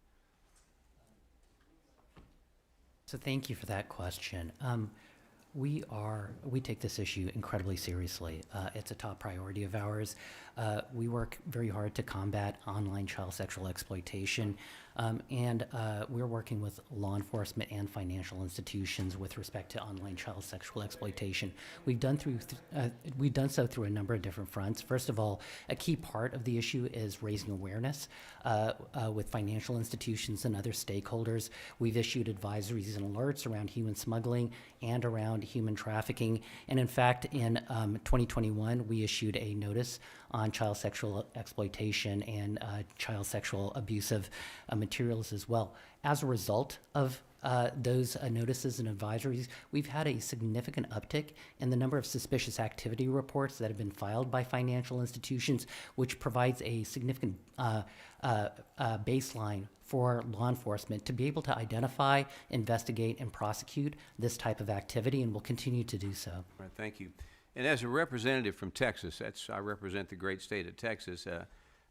So thank you for that question. We take this issue incredibly seriously. It's a top priority of ours. We work very hard to combat online child sexual exploitation, and we're working with law enforcement and financial institutions with respect to online child sexual exploitation. We've done so through a number of different fronts. First of all, a key part of the issue is raising awareness with financial institutions and other stakeholders. We've issued advisories and alerts around human smuggling and around human trafficking. And in fact, in 2021, we issued a notice on child sexual exploitation and child sexual abusive materials as well. As a result of those notices and advisories, we've had a significant uptick in the number of suspicious activity reports that have been filed by financial institutions, which provides a significant baseline for law enforcement to be able to identify, investigate, and prosecute this type of activity, and will continue to do so. All right, thank you. And as a representative from Texas, I represent the great state of Texas,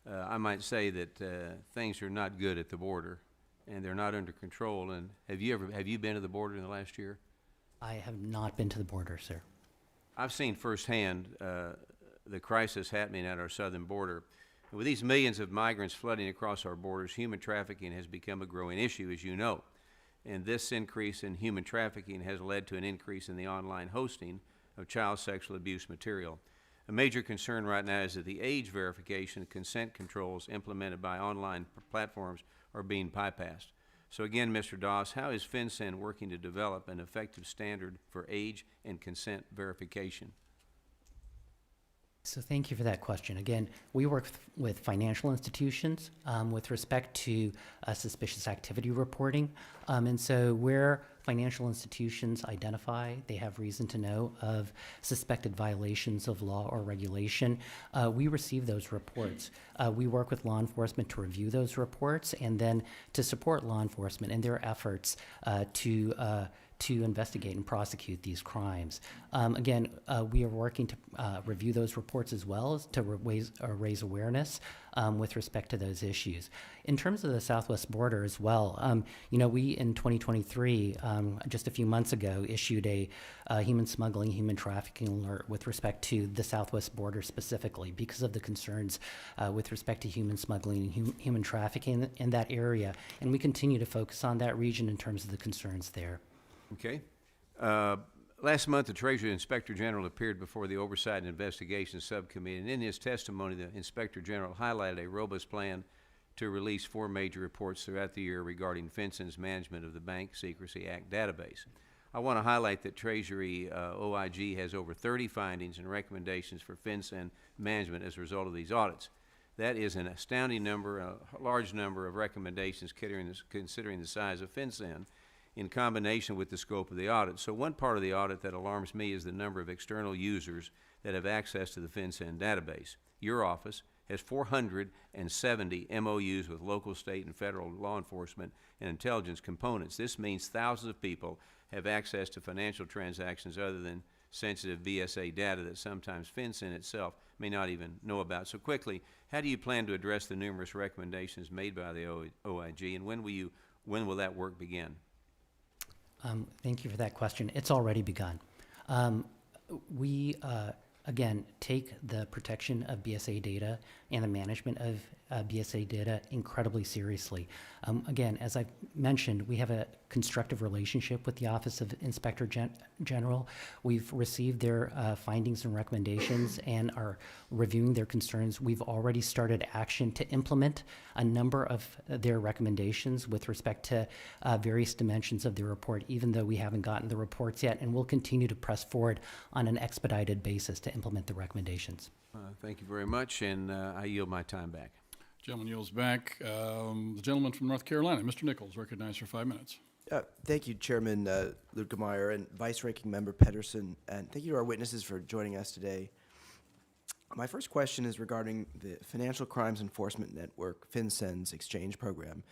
I might say that things are not good at the border, and they're not under control. And have you been to the border in the last year? I have not been to the border, sir. I've seen firsthand the crisis happening at our southern border. With these millions of migrants flooding across our borders, human trafficking has become a growing issue, as you know. And this increase in human trafficking has led to an increase in the online hosting of child sexual abuse material. A major concern right now is that the age verification and consent controls implemented by online platforms are being bypassed. So again, Mr. Doss, how is FinCEN working to develop an effective standard for age and consent verification? So thank you for that question. Again, we work with financial institutions with respect to suspicious activity reporting. And so where financial institutions identify they have reason to know of suspected violations of law or regulation, we receive those reports. We work with law enforcement to review those reports and then to support law enforcement in their efforts to investigate and prosecute these crimes. Again, we are working to review those reports as well as to raise awareness with respect to those issues. In terms of the Southwest border as well, we in 2023, just a few months ago, issued a human smuggling, human trafficking alert with respect to the Southwest border specifically because of the concerns with respect to human smuggling and human trafficking in that area. And we continue to focus on that region in terms of the concerns there. Okay. Last month, the Treasury Inspector General appeared before the Oversight and Investigations Subcommittee, and in his testimony, the Inspector General highlighted a robust plan to release 4 major reports throughout the year regarding FinCEN's management of the Bank Secrecy Act database. I want to highlight that Treasury OIG has over 30 findings and recommendations for FinCEN management as a result of these audits. That is an astounding number, a large number of recommendations considering the size of FinCEN, in combination with the scope of the audit. So one part of the audit that alarms me is the number of external users that have access to the FinCEN database. Your office has 470 MOUs with local, state, and federal law enforcement and intelligence components. This means thousands of people have access to financial transactions other than sensitive BSA data that sometimes FinCEN itself may not even know about. So quickly, how do you plan to address the numerous recommendations made by the OIG, and when will that work begin? Thank you for that question. It's already begun. We, again, take the protection of BSA data and the management of BSA data incredibly seriously. Again, as I've mentioned, we have a constructive relationship with the Office of Inspector General. We've received their findings and recommendations and are reviewing their concerns. We've already started action to implement a number of their recommendations with respect to various dimensions of the report, even though we haven't gotten the reports yet, and we'll continue to press forward on an expedited basis to implement the recommendations. Thank you very much, and I yield my time back. Gentleman yields back. The gentleman from North Carolina, Mr. Nichols, recognized for 5 minutes. Thank you, Chairman Luetkemeyer and Vice Ranking Member Pedersen, and thank you to our witnesses for joining us today. My first question is regarding the Financial Crimes Enforcement Network, FinCEN's exchange program.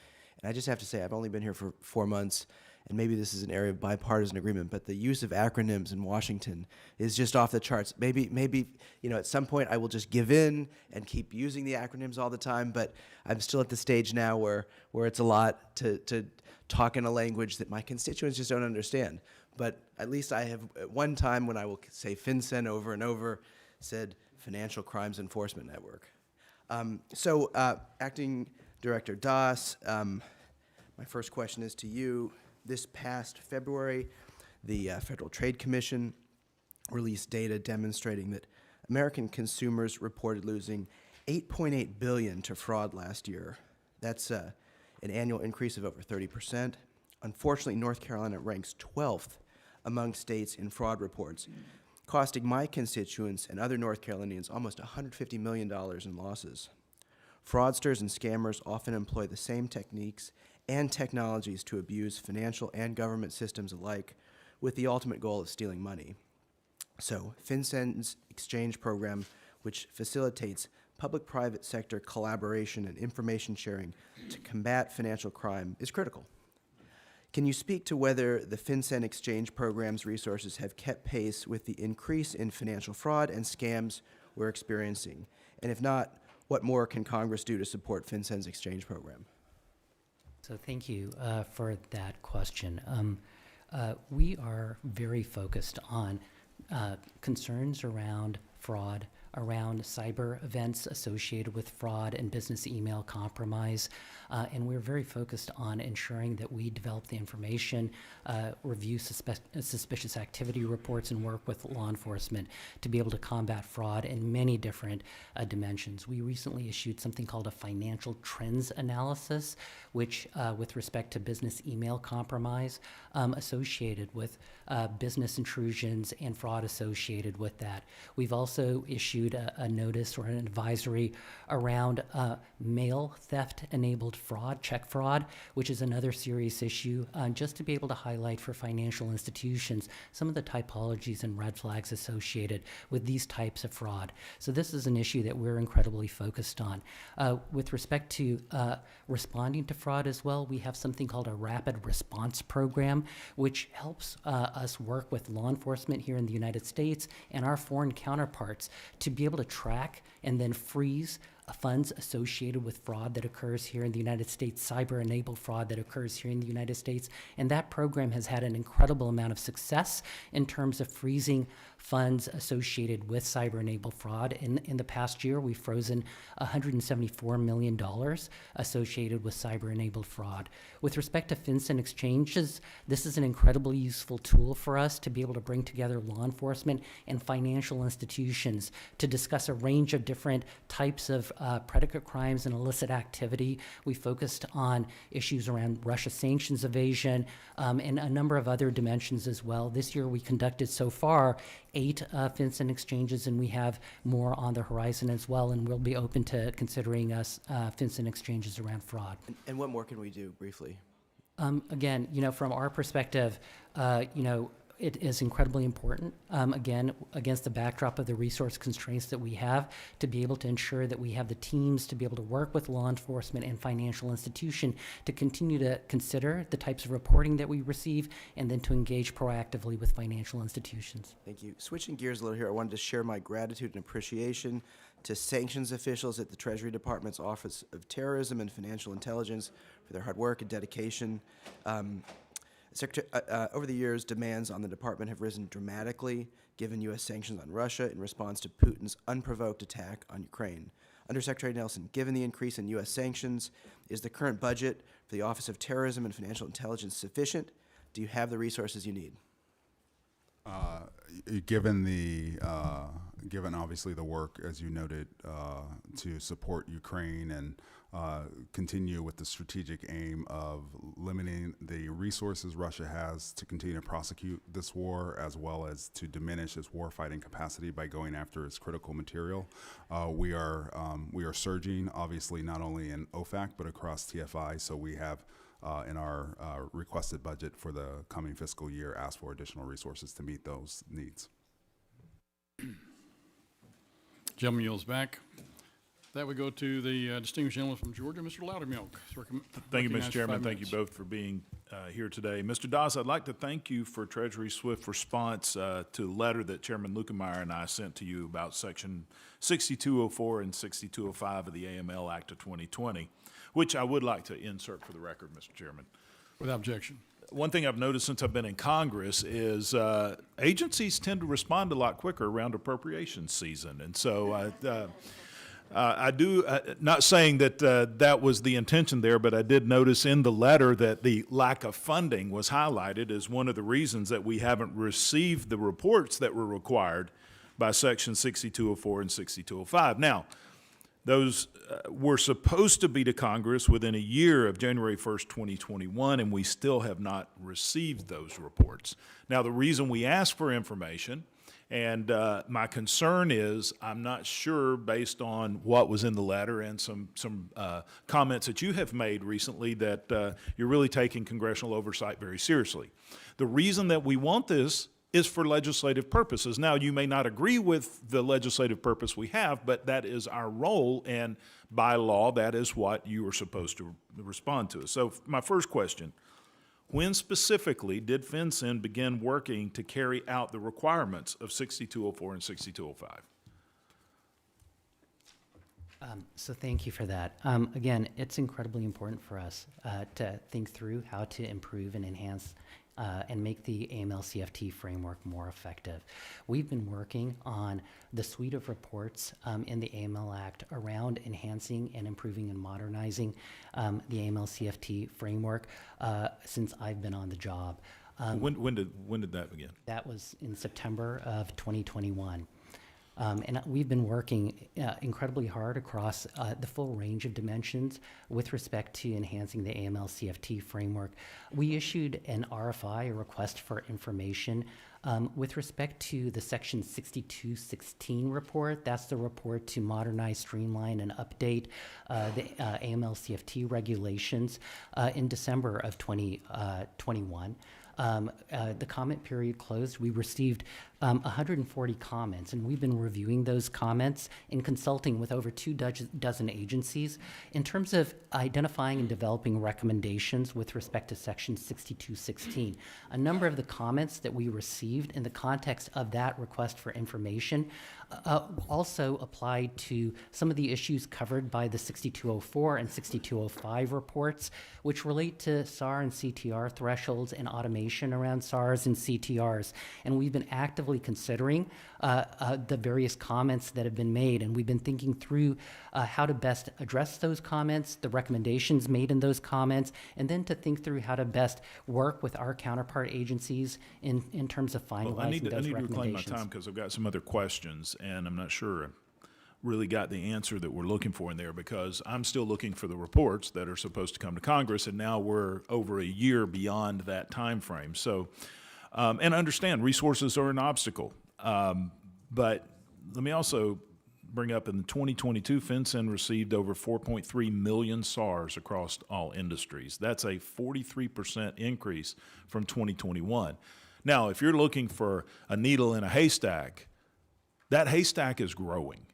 And I just have to say, I've only been here for 4 months, and maybe this is an area of bipartisan agreement, but the use of acronyms in Washington is just off the charts. Maybe at some point I will just give in and keep using the acronyms all the time, but I'm still at the stage now where it's a lot to talk in a language that my constituents just don't understand. But at least I have, at one time when I will say FinCEN over and over, said Financial Crimes Enforcement Network. Acting Director Das, my first question is to you. This past February, the Federal Trade Commission released data demonstrating that American consumers reported losing $8.8 billion to fraud last year. That's an annual increase of over 30%. Unfortunately, North Carolina ranks 12th among states in fraud reports, costing my constituents and other North Carolinians almost $150 million in losses. Fraudsters and scammers often employ the same techniques and technologies to abuse financial and government systems alike, with the ultimate goal of stealing money. So, FinCEN's exchange program, which facilitates public-private sector collaboration and information sharing to combat financial crime, is critical. Can you speak to whether the FinCEN exchange program's resources have kept pace with the increase in financial fraud and scams we're experiencing? And if not, what more can Congress do to support FinCEN's exchange program? So thank you for that question. We are very focused on concerns around fraud, around cyber events associated with fraud and business email compromise, and we're very focused on ensuring that we develop the information, review suspicious activity reports, and work with law enforcement to be able to combat fraud in many different dimensions. We recently issued something called a financial trends analysis, which with respect to business email compromise associated with business intrusions and fraud associated with that. We've also issued issued a notice or an advisory around mail theft-enabled fraud, check fraud, which is another serious issue, just to be able to highlight for financial institutions some of the typologies and red flags associated with these types of fraud. So this is an issue that we're incredibly focused on. With respect to responding to fraud as well, we have something called a rapid response program, which helps us work with law enforcement here in the United States and our foreign counterparts to be able to track and then freeze funds associated with fraud that occurs here in the United States, cyber-enabled fraud that occurs here in the United States. And that program has had an incredible amount of success in terms of freezing funds associated with cyber-enabled fraud. In the past year, we've frozen $174 million associated with cyber-enabled fraud. With respect to FinCEN exchanges, this is an incredibly useful tool for us to be able to bring together law enforcement and financial institutions to discuss a range of different types of predicate crimes and illicit activity. We focused on issues around Russia sanctions evasion and a number of other dimensions as well. This year we conducted so far 8 FinCEN exchanges, and we have more on the horizon as well, and we'll be open to considering us FinCEN exchanges around fraud. And what more can we do briefly? Again, from our perspective, it is incredibly important, again, against the backdrop of the resource constraints that we have, to be able to ensure that we have the teams to be able to work with law enforcement and financial institution to continue to consider the types of reporting that we receive and then to engage proactively with financial institutions. Thank you. Switching gears a little here, I wanted to share my gratitude and appreciation to sanctions officials at the Treasury Department's Office of Terrorism and Financial Intelligence for their hard work and dedication. Over the years, demands on the department have risen dramatically, given U.S. sanctions on Russia in response to Putin's unprovoked attack on Ukraine. Undersecretary Nelson, given the increase in U.S. sanctions, is the current budget for the Office of Terrorism and Financial Intelligence sufficient? Do you have the resources you need? Given obviously the work, as you noted, to support Ukraine and continue with the strategic aim of limiting the resources Russia has to continue to prosecute this war, as well as to diminish its warfighting capacity by going after its critical material. We are surging, obviously, not only in OFAC, but across TFI. So we have, in our requested budget for the coming fiscal year, asked for additional resources to meet those needs. Gentleman yields back. That would go to the distinguished gentleman from Georgia, Mr. Loudermilk. Thank you, Mr. Chairman. Thank you both for being here today. Mr. Doss, I'd like to thank you for Treasury's swift response to the letter that Chairman Luetkemeyer and I sent to you about Section 6204 and 6205 of the AML Act of 2020, which I would like to insert for the record, Mr. Chairman. Without objection. One thing I've noticed since I've been in Congress is agencies tend to respond a lot quicker around appropriations season. And so I do, not saying that that was the intention there, but I did notice in the letter that the lack of funding was highlighted as one of the reasons that we haven't received the reports that were required by Section 6204 and 6205. Now, those were supposed to be to Congress within a year of January 1st, 2021, and we still have not received those reports. Now, the reason we ask for information, and my concern is, I'm not sure, based on what was in the letter and some comments that you have made recently, that you're really taking congressional oversight very seriously. The reason that we want this is for legislative purposes. Now, you may not agree with the legislative purpose we have, but that is our role, and by law, that is what you are supposed to respond to. So my first question, when specifically did FinCEN begin working to carry out the requirements of 6204 and 6205? So thank you for that. Again, it's incredibly important for us to think through how to improve and enhance and make the AML-CFT framework more effective. We've been working on the suite of reports in the AML Act around enhancing and improving and modernizing the AML-CFT framework since I've been on the job. When did that begin? That was in September of 2021. And we've been working incredibly hard across the full range of dimensions with respect to enhancing the AML-CFT framework. We issued an RFI, a request for information, with respect to the Section 6216 report. That's the report to modernize, streamline, and update the AML-CFT regulations in December of 2021. The comment period closed. We received 140 comments, and we've been reviewing those comments and consulting with over 24 agencies. In terms of identifying and developing recommendations with respect to Section 6216, a number of the comments that we received in the context of that request for information also applied to some of the issues covered by the 6204 and 6205 reports, which relate to SAR and CTR thresholds and automation around SARs and CTRs. And we've been actively considering the various comments that have been made, and we've been thinking through how to best address those comments, the recommendations made in those comments, and then to think through how to best work with our counterpart agencies in terms of finalizing Well, I need those to reclaim my recommendations. time because I've got some other questions, and I'm not sure I really got the answer that we're looking for in there, because I'm still looking for the reports that are supposed to come to Congress, and now we're over a year beyond that time frame. So, and I understand resources are an obstacle, but let me also bring up in 2022, FinCEN received over 4.3 million SARs across all industries. That's a 43% increase from 2021. Now, if you're looking for a needle in a haystack, that haystack is growing.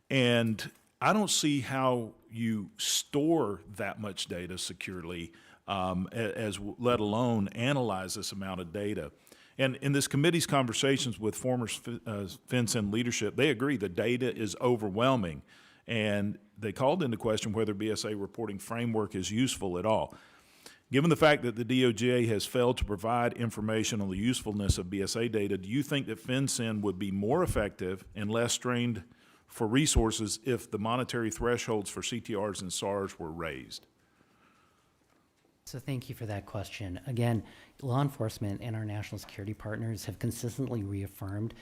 And I don't see how you store that much data securely, let alone analyze this amount of data. And in this committee's conversations with former FinCEN leadership, they agree the data is overwhelming, and they called into question whether BSA reporting framework is useful at all. Given the fact that the DOJ has failed to provide information on the usefulness of BSA data, do you think that FinCEN would be more effective and less strained for resources if the monetary thresholds for CTRs and SARs were raised? So thank you for that question. Again, law enforcement and our national security partners have consistently reaffirmed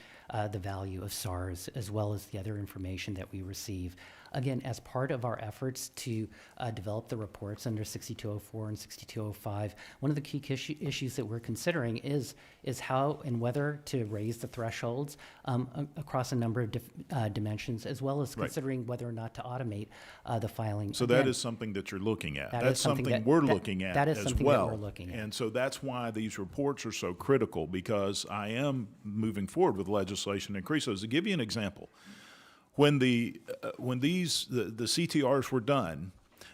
the value of SARs as well as the other information that we receive. Again, as part of our efforts to develop the reports under 6204 and 6205, one of the key issues that we're considering is how and whether to raise the thresholds across a number of dimensions, as well as Right. considering whether or not to automate the filing. So that is something that you're looking at. That That's is something something that- we're that- looking at that is as something that well. we're looking at. And so that's why these reports are so critical, because I am moving forward with legislation to increase those. To give you an example, when the CTRs were done,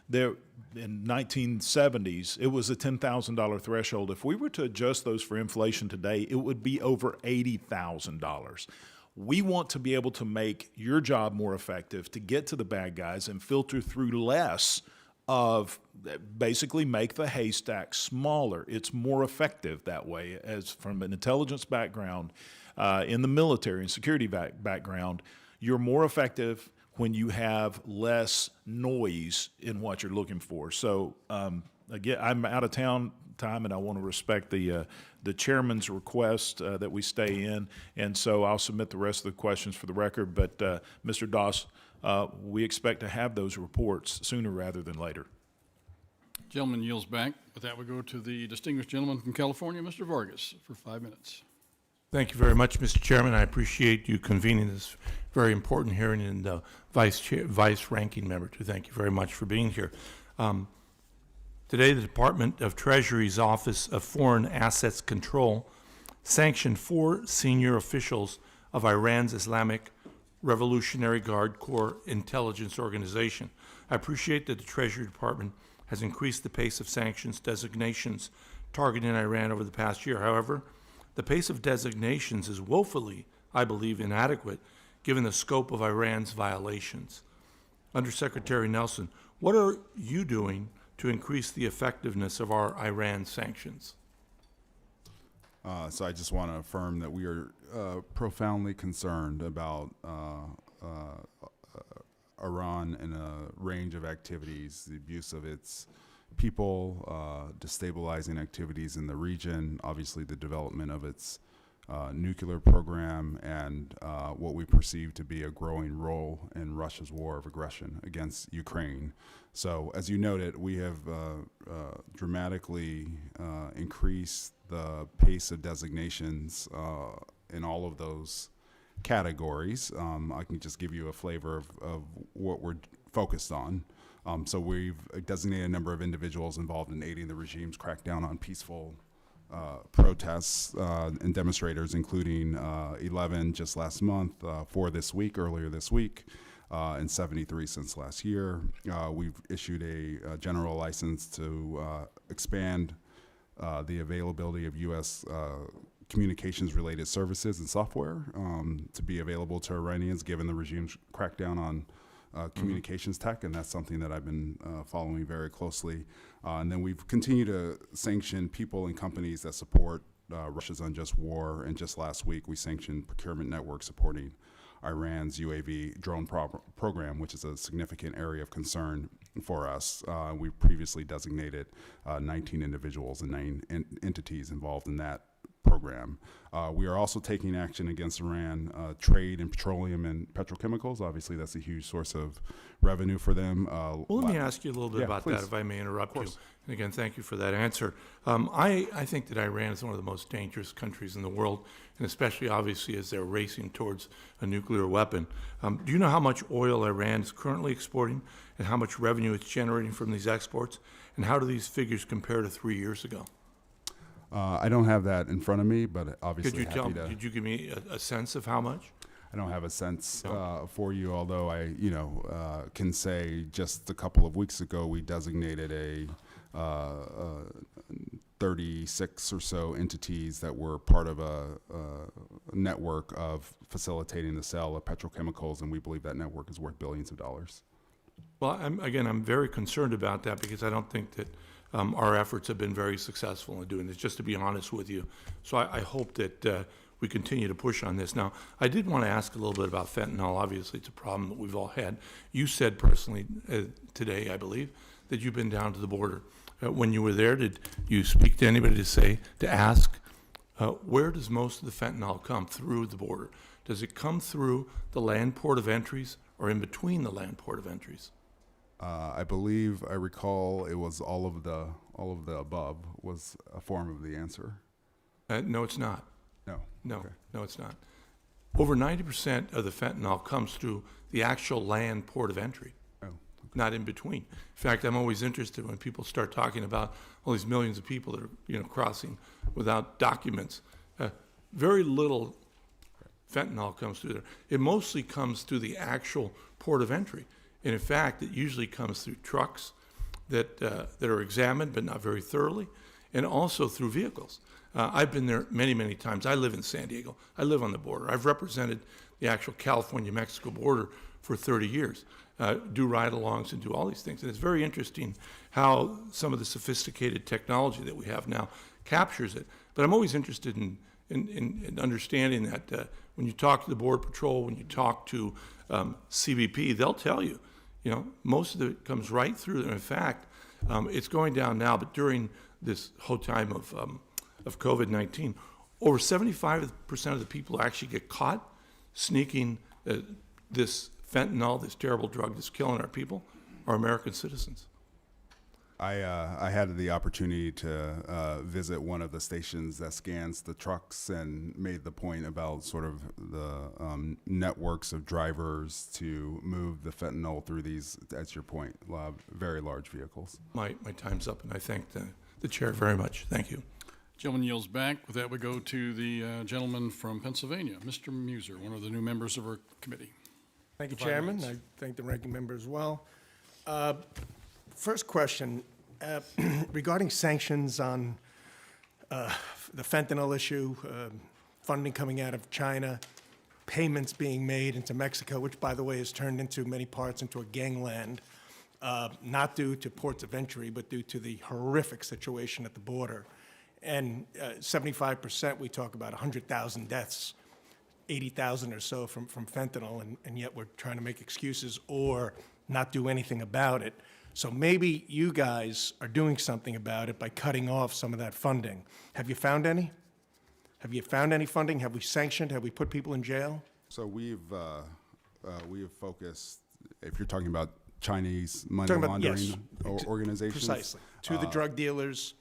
there in 1970s, it was a $10,000 threshold. If we were to adjust those for inflation today, it would be over $80,000. We want to be able to make your job more effective, to get to the bad guys and filter through less of, basically make the haystack smaller. It's more effective that way. As from an intelligence background, in the military and security background, you're more effective when you have less noise in what you're looking for. So again, I'm out of time, and I want to respect the chairman's request that we stay in, and so I'll submit the rest of the questions for the record. But Mr. Doss, we expect to have those reports sooner rather than later. Gentleman yields back. With that, we go to the distinguished gentleman from California, Mr. Vargas, for 5 minutes. Thank you very much, Mr. Chairman. I appreciate you convening this very important hearing, and the Vice Ranking Member, too. Thank you very much for being here. Today, the Department of Treasury's Office of Foreign Assets Control sanctioned 4 senior officials of Iran's Islamic Revolutionary Guard Corps intelligence organization. I appreciate that the Treasury Department has increased the pace of sanctions designations targeting Iran over the past year. However, the pace of designations is woefully, I believe, inadequate given the scope of Iran's violations. Undersecretary Nelson, what are you doing to increase the effectiveness of our Iran sanctions? So I just want to affirm that we are profoundly concerned about Iran in a range of activities, the abuse of its people, destabilizing activities in the region, obviously the development of its nuclear program and what we perceive to be a growing role in Russia's war of aggression against Ukraine. So, as you noted, we have dramatically increased the pace of designations in all of those categories. I can just give you a flavor of what we're focused on. So we've designated a number of individuals involved in aiding the regime's crackdown on peaceful protests and demonstrators, including 11 just last month, 4 earlier this week, and 73 since last year. We've issued a general license to expand the availability of U.S. Communications-related services and software to be available to Iranians, given the regime's crackdown on communications tech, and that's something that I've been following very closely. And then we've continued to sanction people and companies that support Russia's unjust war, and just last week we sanctioned procurement networks supporting Iran's UAV drone program, which is a significant area of concern for us. We previously designated 19 individuals and 9 entities involved in that program. We are also taking action against Iran, trade in petroleum and petrochemicals. Obviously, that's a huge source of revenue for them. Well, let me ask you a little bit about that, if I may interrupt you. And again, thank you for that answer. I think that Iran is one of the most dangerous countries in the world, and especially obviously as they're racing towards a nuclear weapon. Do you know how much oil Iran is currently exporting and how much revenue it's generating from these exports? And how do these figures compare to 3 years ago? I don't have that in front of me, but obviously Could you give me a sense of how much? I don't have a sense for you, although I, can say just a couple of weeks ago we designated a 36 or so entities that were part of a network of facilitating the sale of petrochemicals, and we believe that network is worth billions of dollars. Well, I'm very concerned about that because I don't think that our efforts have been very successful in doing this, just to be honest with you. So I hope that we continue to push on this. Now, I did want to ask a little bit about fentanyl. Obviously, it's a problem that we've all had. You said personally today, I believe, that you've been down to the border. When you were there, did you speak to anybody to ask, where does most of the fentanyl come through the border? Does it come through the land port of entries or in between the land port of entries? I believe I recall it was all of the above was a form of the answer. No, it's not. No. Okay. No, it's not. Over 90% of the fentanyl comes through the actual land port of entry, not in between. In fact, I'm always interested when people start talking about all these millions of people that are crossing without documents. Very little fentanyl comes through there. It mostly comes through the actual port of entry. And in fact, it usually comes through trucks that are examined, but not very thoroughly, and also through vehicles. I've been there many, many times. I live in San Diego. I live on the border. I've represented the actual California-Mexico border for 30 years, do ride-alongs and do all these things. And it's very interesting how some of the sophisticated technology that we have now captures it. But I'm always interested in understanding that when you talk to the Border Patrol, when you talk to CBP, they'll tell you, most of it comes right through there. In fact, it's going down now, but during this whole time of COVID-19, over 75% of the people who actually get caught sneaking this fentanyl, this terrible drug that's killing our people, are American citizens. I had the opportunity to visit one of the stations that scans the trucks and made the point about sort of the networks of drivers to move the fentanyl through these, that's your point, very large vehicles. My time's up, and I thank the chair very much. Thank you. Gentleman yields back. With that, we go to the gentleman from Pennsylvania, Mr. Muser, one of the new members of our committee. Thank you, 5 Chairman. minutes. I thank the ranking member as well. First question, regarding sanctions on the fentanyl issue, funding coming out of China, payments being made into Mexico, which, by the way, has turned into many parts into a gangland, not due to ports of entry, but due to the horrific situation at the border. And 75%, we talk about 100,000 deaths, 80,000 or so from fentanyl, and yet we're trying to make excuses or not do anything about it. So maybe you guys are doing something about it by cutting off some of that funding. Have you found any? Have you found any funding? Have we sanctioned? Have we put people in jail? So we have focused, if you're talking about Chinese money Talking about- laundering yes, organizations. Precisely. To the drug dealers,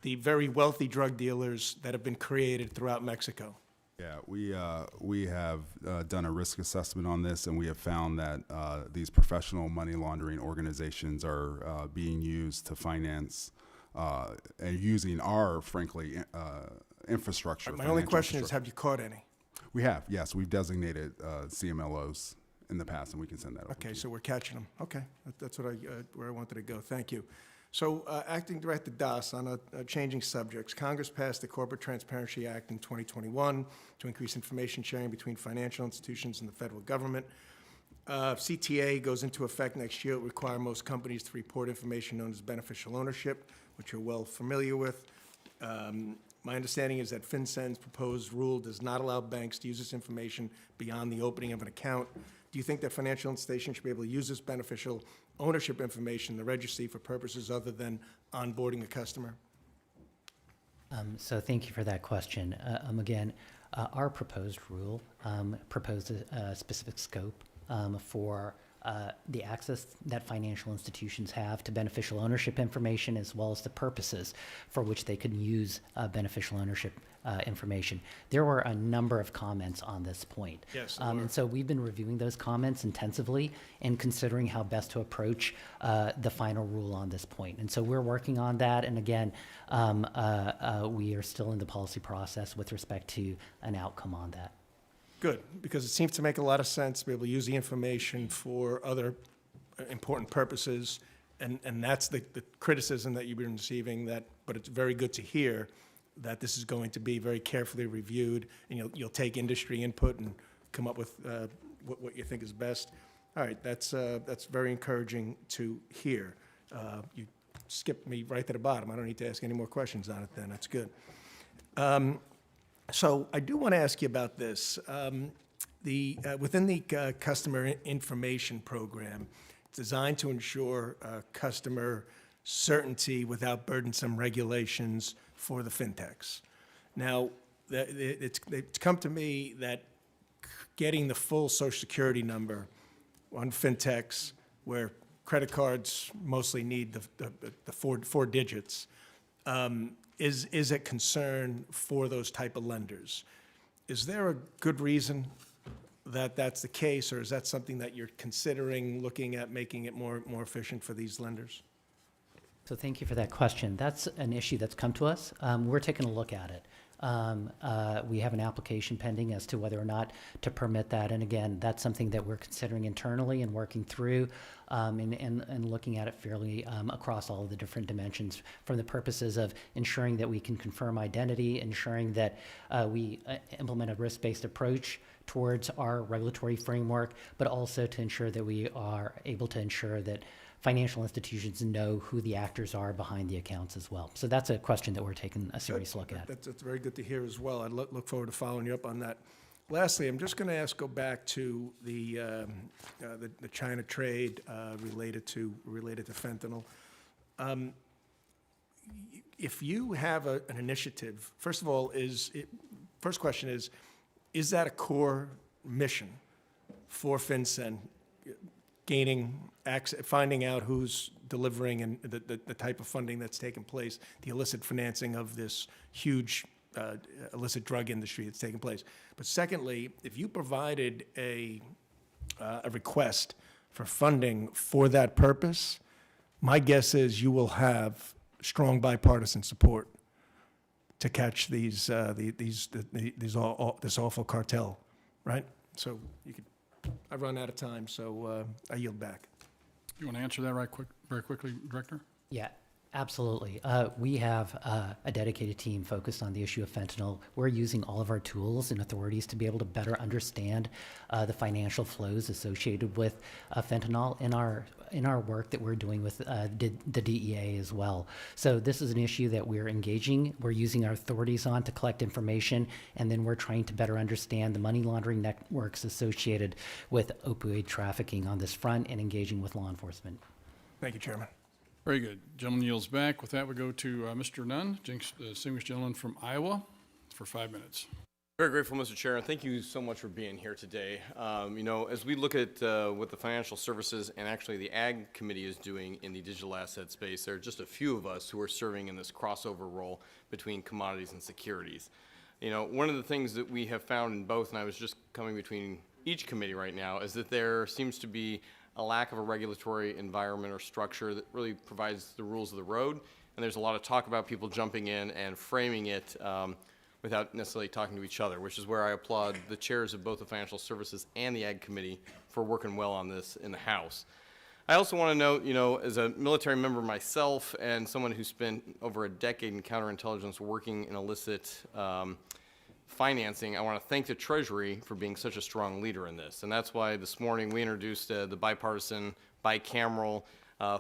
the very wealthy drug dealers that have been created throughout Mexico. Yeah, we have done a risk assessment on this, and we have found that these professional money laundering organizations are being used to finance and using our, frankly, infrastructure. My only financial question is, infrastructure. have you caught any? We have, yes. We've designated CMLOs in the past, and we can send that over to Okay, you. so we're catching them. Okay, that's what where I wanted to go. Thank you. So, Acting Director Das, on changing subjects, Congress passed the Corporate Transparency Act in 2021 to increase information sharing between financial institutions and the federal government. CTA goes into effect next year. It will require most companies to report information known as beneficial ownership, which you're well familiar with. My understanding is that FinCEN's proposed rule does not allow banks to use this information beyond the opening of an account. Do you think that financial institutions should be able to use this beneficial ownership information in the registry for purposes other than onboarding a customer? So thank you for that question. Again, our proposed rule proposes a specific scope for the access that financial institutions have to beneficial ownership information, as well as the purposes for which they can use beneficial ownership information. There were a number of comments on this point. Yes, there were. And so we've been reviewing those comments intensively and considering how best to approach the final rule on this point. And so we're working on that. And again, we are still in the policy process with respect to an outcome on that. Good, because it seems to make a lot of sense to be able to use the information for other important purposes, and that's the criticism that you've been receiving, but it's very good to hear that this is going to be very carefully reviewed, and you'll take industry input and come up with what you think is best. All right, that's very encouraging to hear. You skipped me right to the bottom. I don't need to ask any more questions on it then. That's good. So I do want to ask you about this. Within the customer information program, it's designed to ensure customer certainty without burdensome regulations for the fintechs. Now, it's come to me that getting the full Social Security number on fintechs, where credit cards mostly need the four digits, is a concern for those type of lenders. Is there a good reason that that's the case, or is that something that you're considering looking at making it more efficient for these lenders? So thank you for that question. That's an issue that's come to us. We're taking a look at it. We have an application pending as to whether or not to permit that. And again, that's something that we're considering internally and working through and looking at it fairly across all of the different dimensions from the purposes of ensuring that we can confirm identity, ensuring that we implement a risk-based approach towards our regulatory framework, but also to ensure that we are able to ensure that financial institutions know who the actors are behind the accounts as well. So that's a question that we're taking a serious look at. That's very good to hear as well. I look forward to following you up on that. Lastly, I'm just going to go back to the China trade related to fentanyl. If you have an initiative, first of all, first question is that a core mission for FinCEN? Finding out who's delivering and the type of funding that's taken place, the illicit financing of this huge illicit drug industry that's taken place. But secondly, if you provided a request for funding for that purpose, my guess is you will have strong bipartisan support to catch this awful cartel, right? So you could. I've run out of time, so I yield back. You want to answer that very quickly, Director? Yeah, absolutely. We have a dedicated team focused on the issue of fentanyl. We're using all of our tools and authorities to be able to better understand the financial flows associated with fentanyl in our work that we're doing with the DEA as well. So this is an issue that we're engaging. We're using our authorities on to collect information, and then we're trying to better understand the money laundering networks associated with opioid trafficking on this front and engaging with law enforcement. Thank you, Chairman. Very good. Gentleman yields back. With that, we go to Mr. Nunn, distinguished gentleman from Iowa. for 5 minutes. Very grateful, Mr. Chair, and thank you so much for being here today. You know, as we look at what the Financial Services and actually the Ag Committee is doing in the digital asset space, there are just a few of us who are serving in this crossover role between commodities and securities. You know, one of the things that we have found in both, and I was just coming between each committee right now, is that there seems to be a lack of a regulatory environment or structure that really provides the rules of the road, and there's a lot of talk about people jumping in and framing it without necessarily talking to each other, which is where I applaud the chairs of both the Financial Services and the Ag Committee for working well on this in the House. I also want to note, you know, as a military member myself and someone who spent over a decade in counterintelligence working in illicit financing, I want to thank the Treasury for being such a strong leader in this. And that's why this morning we introduced the bipartisan, bicameral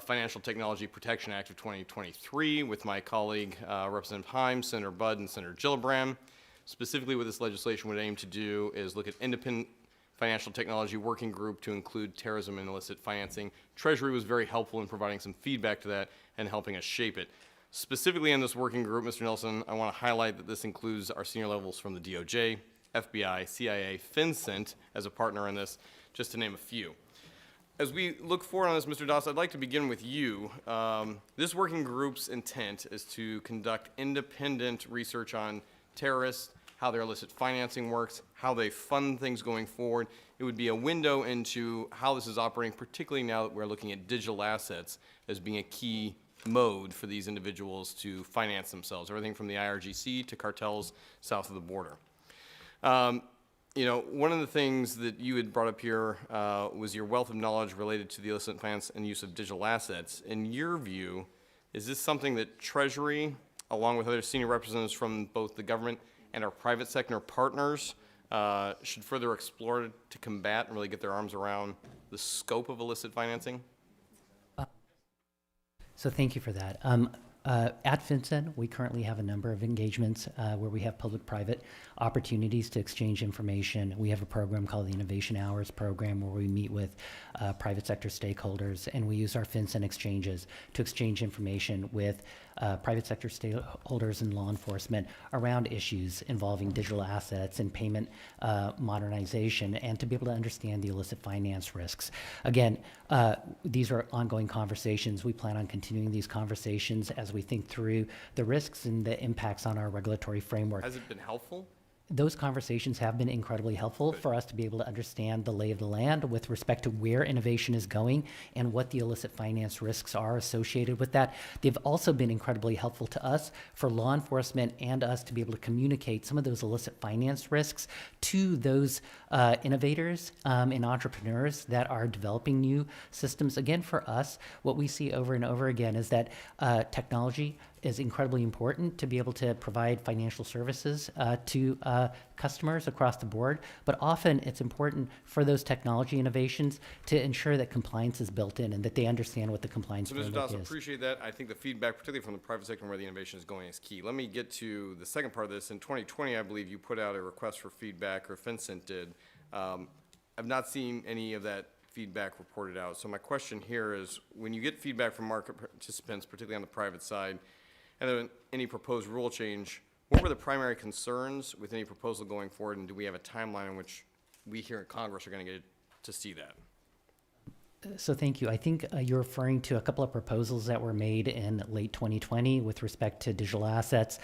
Financial Technology Protection Act of 2023 with my colleague, Representative Himes, Senator Budd, and Senator Gillibrand. Specifically what this legislation would aim to do is look at independent financial technology working group to include terrorism and illicit financing. Treasury was very helpful in providing some feedback to that and helping us shape it. Specifically in this working group, Mr. Nelson, I want to highlight that this includes our senior levels from the DOJ, FBI, CIA, FinCEN as a partner in this, just to name a few. As we look forward on this, Mr. Doss, I'd like to begin with you. This working group's intent is to conduct independent research on terrorists, how their illicit financing works, how they fund things going forward. It would be a window into how this is operating, particularly now that we're looking at digital assets as being a key mode for these individuals to finance themselves, everything from the IRGC to cartels south of the border. You know, one of the things that you had brought up here was your wealth of knowledge related to the illicit finance and use of digital assets. In your view, is this something that Treasury, along with other senior representatives from both the government and our private sector partners, should further explore to combat and really get their arms around the scope of illicit financing? So thank you for that. At FinCEN, we currently have a number of engagements where we have public-private opportunities to exchange information. We have a program called the Innovation Hours program where we meet with private sector stakeholders, and we use our FinCEN exchanges to exchange information with private sector stakeholders and law enforcement around issues involving digital assets and payment modernization, and to be able to understand the illicit finance risks. Again, these are ongoing conversations. We plan on continuing these conversations as we think through the risks and the impacts on our regulatory framework. Has it been helpful? Those conversations have been incredibly helpful for us to be able to understand the lay of the land with respect to where innovation is going and what the illicit finance risks are associated with that. They've also been incredibly helpful to us for law enforcement and us to be able to communicate some of those illicit finance risks to those innovators and entrepreneurs that are developing new systems. Again, for us, what we see over and over again is that technology is incredibly important to be able to provide financial services to customers across the board, but often it's important for those technology innovations to ensure that compliance is built in and that they understand what the compliance framework is. So, Mr. Doss, appreciate that. I think the feedback, particularly from the private sector and where the innovation is going, is key. Let me get to the second part of this. In 2020, I believe you put out a request for feedback, or FinCEN did. I've not seen any of that feedback reported out. So my question here is, when you get feedback from market participants, particularly on the private side, and then any proposed rule change, what were the primary concerns with any proposal going forward, and do we have a timeline in which we here in Congress are going to get to see that? So thank you. I think you're referring to a couple of proposals that were made in late 2020 with respect to digital assets.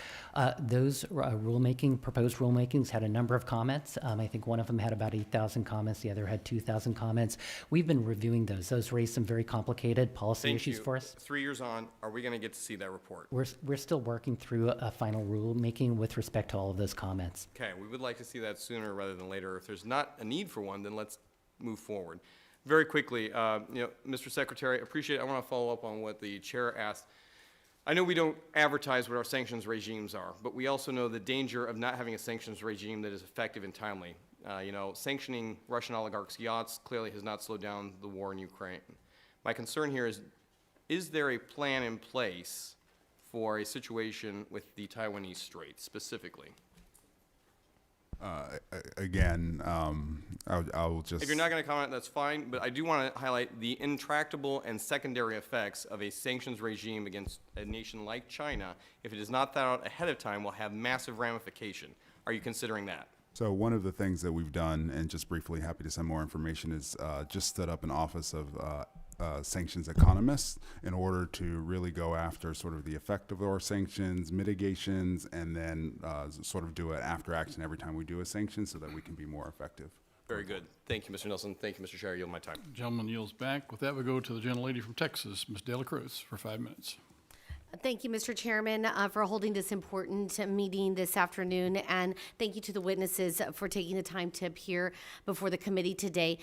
Those proposed rulemakings had a number of comments. I think one of them had about 8,000 comments. The other had 2,000 comments. We've been reviewing those. Those raised some very complicated policy issues for us. 3 years on, are we going to get to see that report? We're still working through a final rulemaking with respect to all of those comments. Okay, we would like to see that sooner rather than later. If there's not a need for one, then let's move forward. Very quickly, Mr. Secretary, appreciate it. I want to follow up on what the chair asked. I know we don't advertise what our sanctions regimes are, but we also know the danger of not having a sanctions regime that is effective and timely. Sanctioning Russian oligarchs' yachts clearly has not slowed down the war in Ukraine. My concern here is there a plan in place for a situation with the Taiwanese Strait specifically? Again, I'll just. If you're not going to comment, that's fine, but I do want to highlight the intractable and secondary effects of a sanctions regime against a nation like China. If it is not thought out ahead of time, will have massive ramification. Are you considering that? So one of the things that we've done, and just briefly, happy to send more information, is just stood up an office of sanctions economists in order to really go after sort of the effect of our sanctions, mitigations, and then sort of do an after action every time we do a sanction so that we can be more effective. Very good. Thank you, Mr. Nelson. Thank you, Mr. Chair. I yield my time. Gentleman yields back. With that, we go to the gentlelady from Texas, Ms. De La Cruz, for 5 minutes. Thank you, Mr. Chairman, for holding this important meeting this afternoon, and thank you to the witnesses for taking the time to appear before the committee today.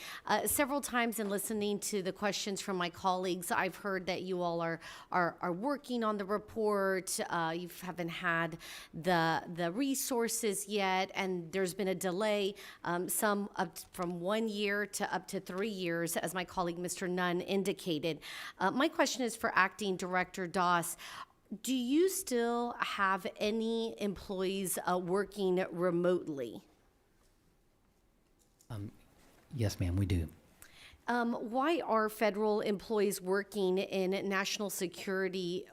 Several times in listening to the questions from my colleagues, I've heard that you all are working on the report. You haven't had the resources yet, and there's been a delay, some up from 1 year to up to 3 years, as my colleague Mr. Nunn indicated. My question is for Acting Director Doss. Do you still have any employees working remotely? Yes, ma'am, we do. Why are federal employees working in national security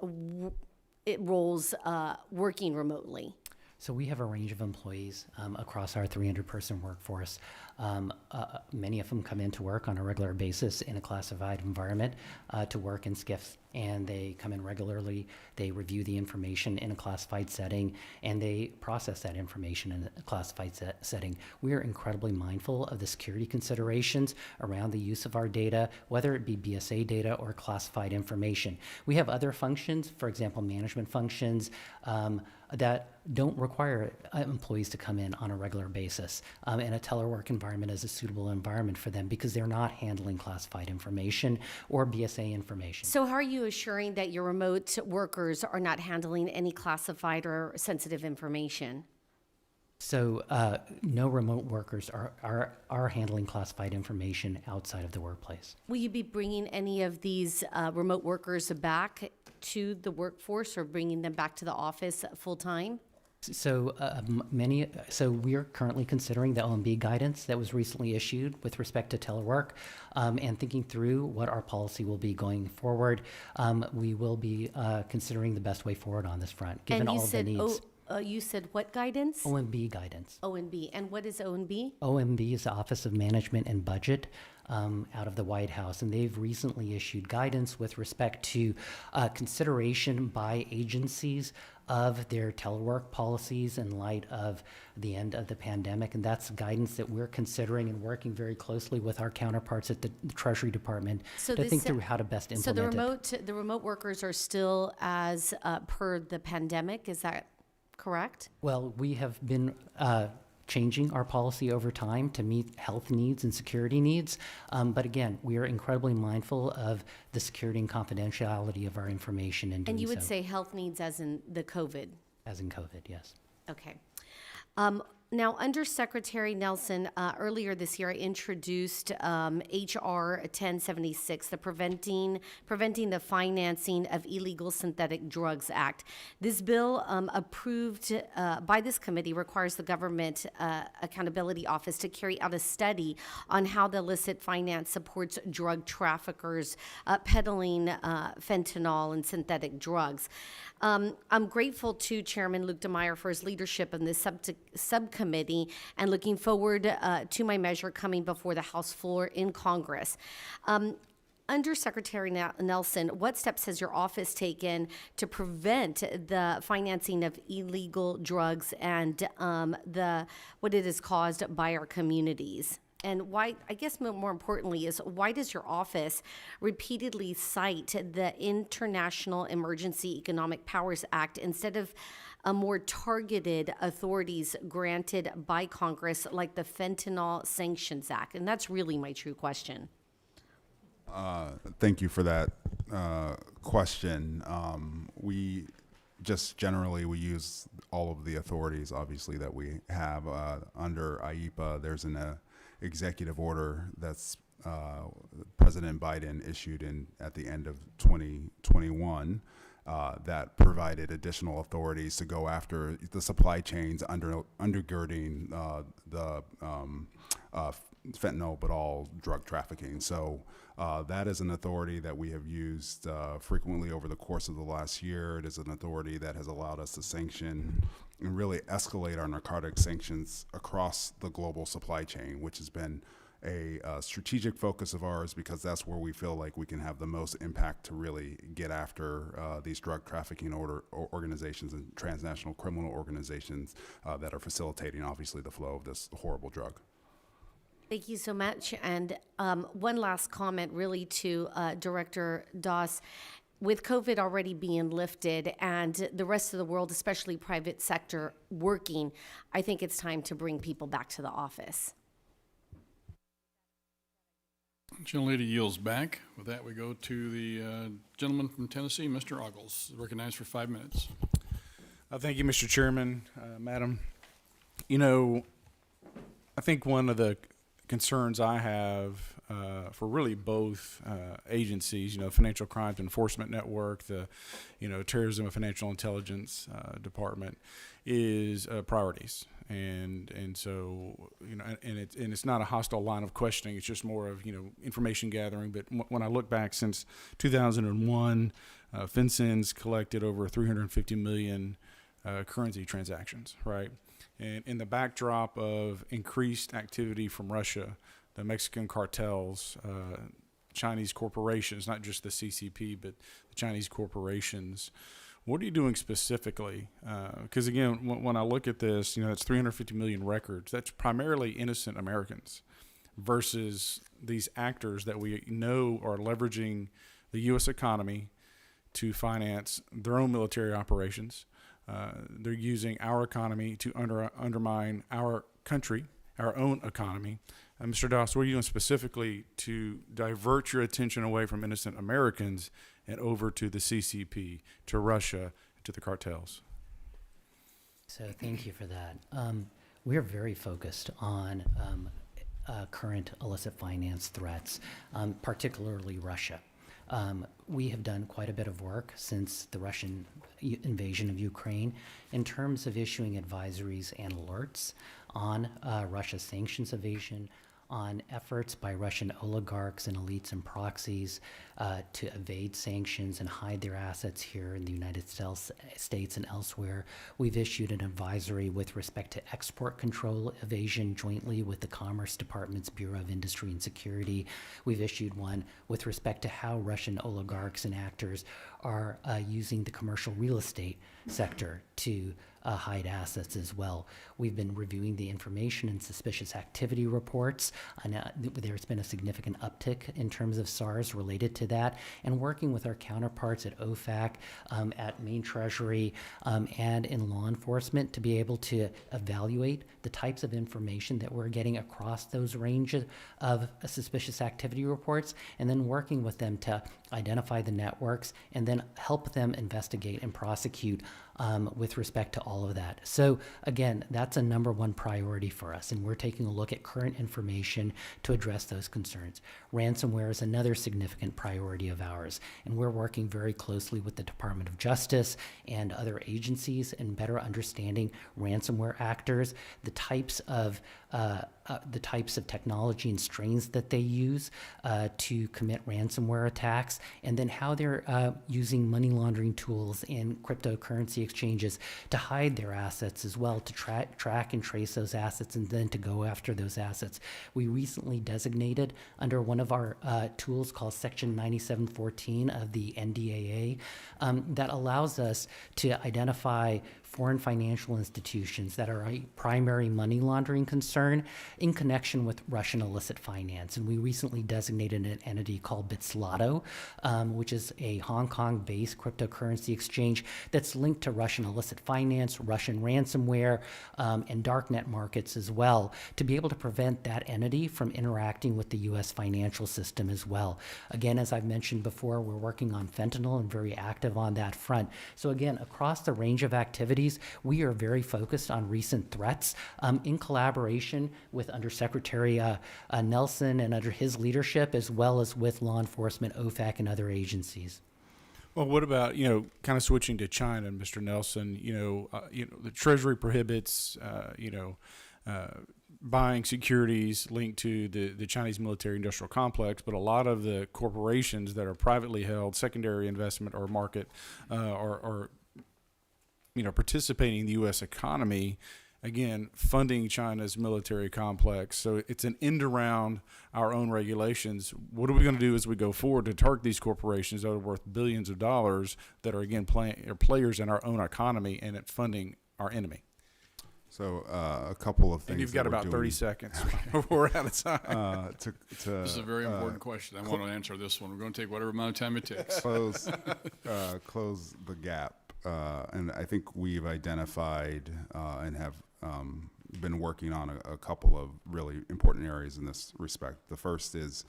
roles working remotely? So we have a range of employees across our 300-person workforce. Many of them come into work on a regular basis in a classified environment to work in SCIFs, and they come in regularly. They review the information in a classified setting, and they process that information in a classified setting. We are incredibly mindful of the security considerations around the use of our data, whether it be BSA data or classified information. We have other functions, for example, management functions, that don't require employees to come in on a regular basis. And a telework environment is a suitable environment for them because they're not handling classified information or BSA information. So how are you assuring that your remote workers are not handling any classified or sensitive information? So no remote workers are handling classified information outside of the workplace. Will you be bringing any of these remote workers back to the workforce or bringing them back to the office full time? So so we're currently considering the OMB guidance that was recently issued with respect to telework, and thinking through what our policy will be going forward. We will be considering the best way forward on this front, given all of the needs. You said what guidance? OMB guidance. OMB. And what is OMB? OMB is the Office of Management and Budget out of the White House, and they've recently issued guidance with respect to consideration by agencies of their telework policies in light of the end of the pandemic, and that's guidance that we're considering and working very closely with our counterparts at the Treasury Department to think through how to best implement So the remote workers are still as per the pandemic, is that correct? Well, we have been changing our policy over time to meet health needs and security needs. But again, we are incredibly mindful of the security and confidentiality of our information and doing so. And you would say health needs as in the COVID? As in COVID, yes. Okay. Now, Undersecretary Nelson, earlier this year, I introduced H.R. 1076, the Preventing the Financing of Illegal Synthetic Drugs Act. This bill, approved by this committee, requires the Government Accountability Office to carry out a study on how the illicit finance supports drug traffickers peddling fentanyl and synthetic drugs. I'm grateful to Chairman Luetkemeyer for his leadership in this subcommittee and looking forward to my measure coming before the House floor in Congress. Undersecretary Nelson, what steps has your office taken to prevent the financing of illegal drugs and what it has caused by our communities? And why, I guess more importantly, is why does your office repeatedly cite the International Emergency Economic Powers Act instead of more targeted authorities granted by Congress like the Fentanyl Sanctions Act? And that's really my true question. Thank you for that question. We just generally, we use all of the authorities, obviously, that we have under IEPA. There's an executive order that's President Biden issued at the end of 2021 that provided additional authorities to go after the supply chains undergirding the fentanyl, but all drug trafficking. So that is an authority that we have used frequently over the course of the last year. It is an authority that has allowed us to sanction and really escalate our narcotic sanctions across the global supply chain, which has been a strategic focus of ours because that's where we feel like we can have the most impact to really get after these drug trafficking organizations and transnational criminal organizations that are facilitating, obviously, the flow of this horrible drug. Thank you so much. And one last comment really to Director Doss. With COVID already being lifted and the rest of the world, especially private sector, working, I think it's time to bring people back to the office. Gentlelady yields back. With that, we go to the gentleman from Tennessee, Mr. Ogles, recognized for 5 minutes. Thank you, Mr. Chairman, Madam. You know, I think one of the concerns I have for really both agencies, you know, Financial Crimes Enforcement Network, the, you know, Terrorism and Financial Intelligence Department, is priorities. And so, you know, and it's not a hostile line of questioning. It's just more of, you know, information gathering. But when I look back since 2001, FinCEN's collected over 350 million currency transactions, right? And in the backdrop of increased activity from Russia, the Mexican cartels, Chinese corporations, not just the CCP, but the Chinese corporations, what are you doing specifically? Because again, when I look at this, you know, it's 350 million records. That's primarily innocent Americans versus these actors that we know are leveraging the U.S. economy to finance their own military operations. They're using our economy to undermine our country, our own economy. Mr. Doss, what are you doing specifically to divert your attention away from innocent Americans and over to the CCP, to Russia, to the cartels? So thank you for that. We're very focused on current illicit finance threats, particularly Russia. We have done quite a bit of work since the Russian invasion of Ukraine in terms of issuing advisories and alerts on Russia's sanctions evasion, on efforts by Russian oligarchs and elites and proxies to evade sanctions and hide their assets here in the United States and elsewhere. We've issued an advisory with respect to export control evasion jointly with the Commerce Department's Bureau of Industry and Security. We've issued one with respect to how Russian oligarchs and actors are using the commercial real estate sector to hide assets as well. We've been reviewing the information and suspicious activity reports, and there's been a significant uptick in terms of SARS related to that, and working with our counterparts at OFAC, at Maine Treasury, and in law enforcement to be able to evaluate the types of information that we're getting across those ranges of suspicious activity reports, and then working with them to identify the networks and then help them investigate and prosecute with respect to all of that. So again, that's a number one priority for us, and we're taking a look at current information to address those concerns. Ransomware is another significant priority of ours, and we're working very closely with the Department of Justice and other agencies in better understanding ransomware actors, the types of technology and strains that they use to commit ransomware attacks, and then how they're using money laundering tools and cryptocurrency exchanges to hide their assets as well, to track and trace those assets and then to go after those assets. We recently designated under one of our tools called Section 9714 of the NDAA that allows us to identify foreign financial institutions that are a primary money laundering concern in connection with Russian illicit finance. And we recently designated an entity called Bitslato, which is a Hong Kong-based cryptocurrency exchange that's linked to Russian illicit finance, Russian ransomware, and darknet markets as well, to be able to prevent that entity from interacting with the U.S. financial system as well. Again, as I've mentioned before, we're working on fentanyl and very active on that front. So again, across the range of activities, we are very focused on recent threats in collaboration with Undersecretary Nelson and under his leadership, as well as with law enforcement, OFAC, and other agencies. Well, what about, kind of switching to China, Mr. Nelson? The Treasury prohibits, buying securities linked to the Chinese military-industrial complex, but a lot of the corporations that are privately held, secondary investment or market, are participating in the U.S. economy, again, funding China's military complex. So it's an end around our own regulations. What are we going to do as we go forward to target these corporations that are worth billions of dollars that are, again, players in our own economy and at funding our enemy? So a couple of things. And you've got about 30 seconds before we're out of time. This is a very important question. I want to answer this one. We're going to take whatever amount of time it takes. Close the gap. And I think we've identified and have been working on a couple of really important areas in this respect. The first is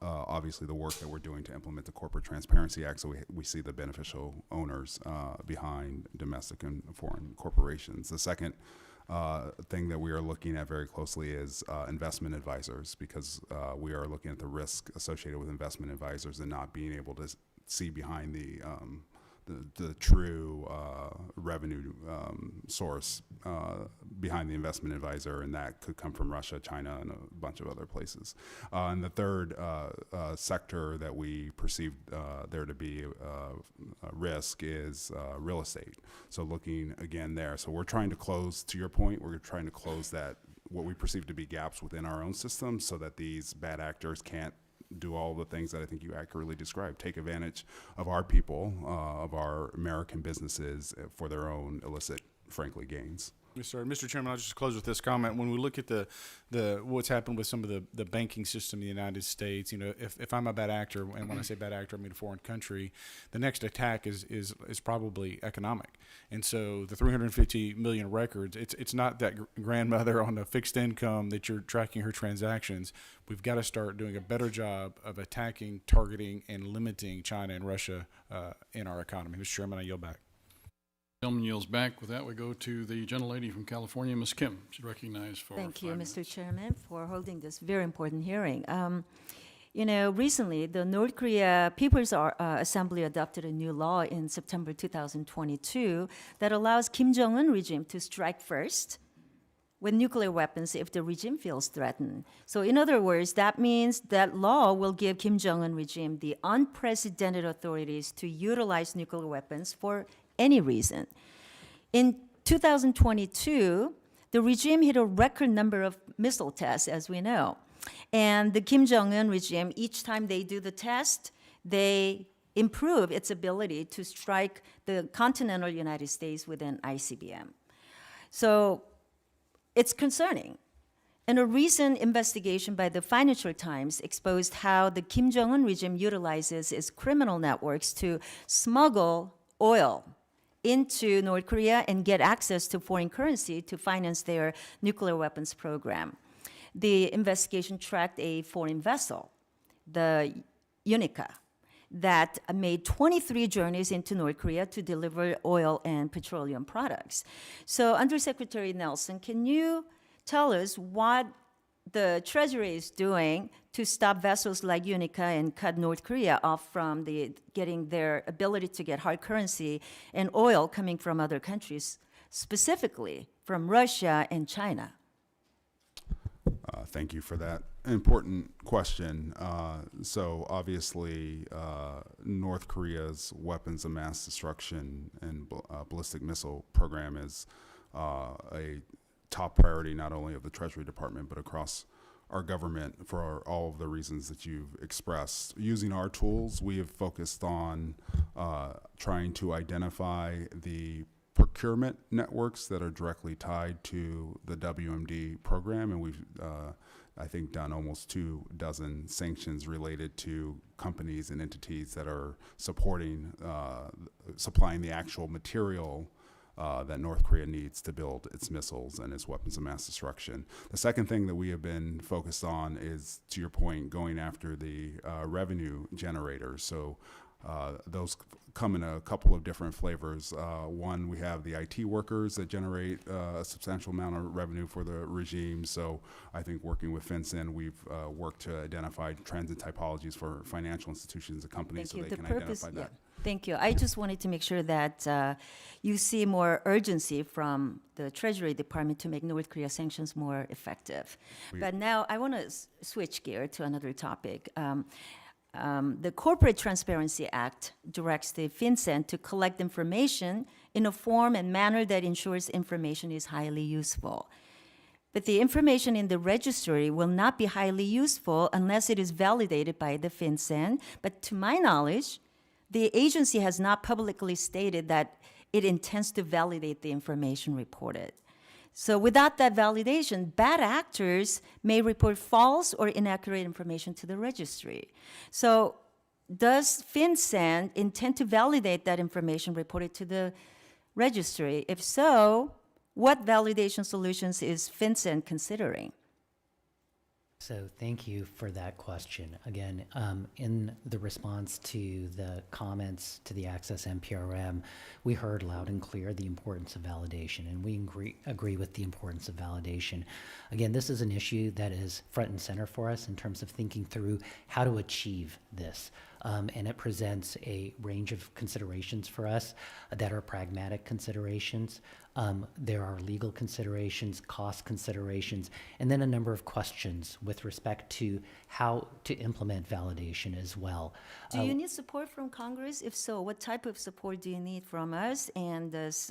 obviously the work that we're doing to implement the Corporate Transparency Act, so we see the beneficial owners behind domestic and foreign corporations. The second thing that we are looking at very closely is investment advisors, because we are looking at the risk associated with investment advisors and not being able to see behind the true revenue source behind the investment advisor, and that could come from Russia, China, and a bunch of other places. And the third sector that we perceive there to be a risk is real estate. So looking again there. So we're trying to close, to your point, we're trying to close that, what we perceive to be gaps within our own system, so that these bad actors can't do all the things that I think you accurately described, take advantage of our people, of our American businesses for their own illicit, frankly, gains. Yes, sir. Mr. Chairman, I'll just close with this comment. When we look at the what's happened with some of the banking system in the United States, if I'm a bad actor, and when I say bad actor, I mean a foreign country, the next attack is probably economic. And so the 350 million records, it's not that grandmother on a fixed income that you're tracking her transactions. We've got to start doing a better job of attacking, targeting, and limiting China and Russia in our economy. Mr. Chairman, I yield back. Gentleman yields back. With that, we go to the gentlelady from California, Ms. Kim. She's recognized for Thank you, 5 Mr. minutes. Chairman, for holding this very important hearing. Recently, the North Korea People's Assembly adopted a new law in September 2022 that allows Kim Jong-un regime to strike first with nuclear weapons if the regime feels threatened. So in other words, that means that law will give Kim Jong-un regime the unprecedented authorities to utilize nuclear weapons for any reason. In 2022, the regime hit a record number of missile tests, as we know. And the Kim Jong-un regime, each time they do the test, they improve its ability to strike the continental United States with an ICBM. So it's concerning. And a recent investigation by the Financial Times exposed how the Kim Jong-un regime utilizes its criminal networks to smuggle oil into North Korea and get access to foreign currency to finance their nuclear weapons program. The investigation tracked a foreign vessel, the Unica, that made 23 journeys into North Korea to deliver oil and petroleum products. So Undersecretary Nelson, can you tell us what the Treasury is doing to stop vessels like Unica and cut North Korea off from getting their ability to get hard currency and oil coming from other countries, specifically from Russia and China? Thank you for that important question. So obviously, North Korea's weapons of mass destruction and ballistic missile program is a top priority not only of the Treasury Department but across our government for all of the reasons that you've expressed. Using our tools, we have focused on trying to identify the procurement networks that are directly tied to the WMD program, and we've I think done almost 24 sanctions related to companies and entities that are supporting supplying the actual material that North Korea needs to build its missiles and its weapons of mass destruction. The second thing that we have been focused on is, to your point, going after the revenue generators. So Those come in a couple of different flavors. One, we have the IT workers that generate a substantial amount of revenue for the regime. So I think working with FinCEN, we've worked to identify trends and typologies for financial institutions and companies so they can identify that. Thank you. I just wanted to make sure that you see more urgency from the Treasury Department to make North Korea sanctions more effective. But now I want to switch gear to another topic. The Corporate Transparency Act directs the FinCEN to collect information in a form and manner that ensures information is highly useful. But the information in the registry will not be highly useful unless it is validated by the FinCEN. But to my knowledge, the agency has not publicly stated that it intends to validate the information reported. So without that validation, bad actors may report false or inaccurate information to the registry. So does FinCEN intend to validate that information reported to the registry? If so, what validation solutions is FinCEN considering? So thank you for that question. Again, in the response to the comments to the Access NPRM, we heard loud and clear the importance of validation, and we agree with the importance of validation. Again, this is an issue that is front and center for us in terms of thinking through how to achieve this. And it presents a range of considerations for us that are pragmatic considerations. There are legal considerations, cost considerations, and then a number of questions with respect to how to implement validation as well. Do you need support from Congress? If so, what type of support do you need from us? And does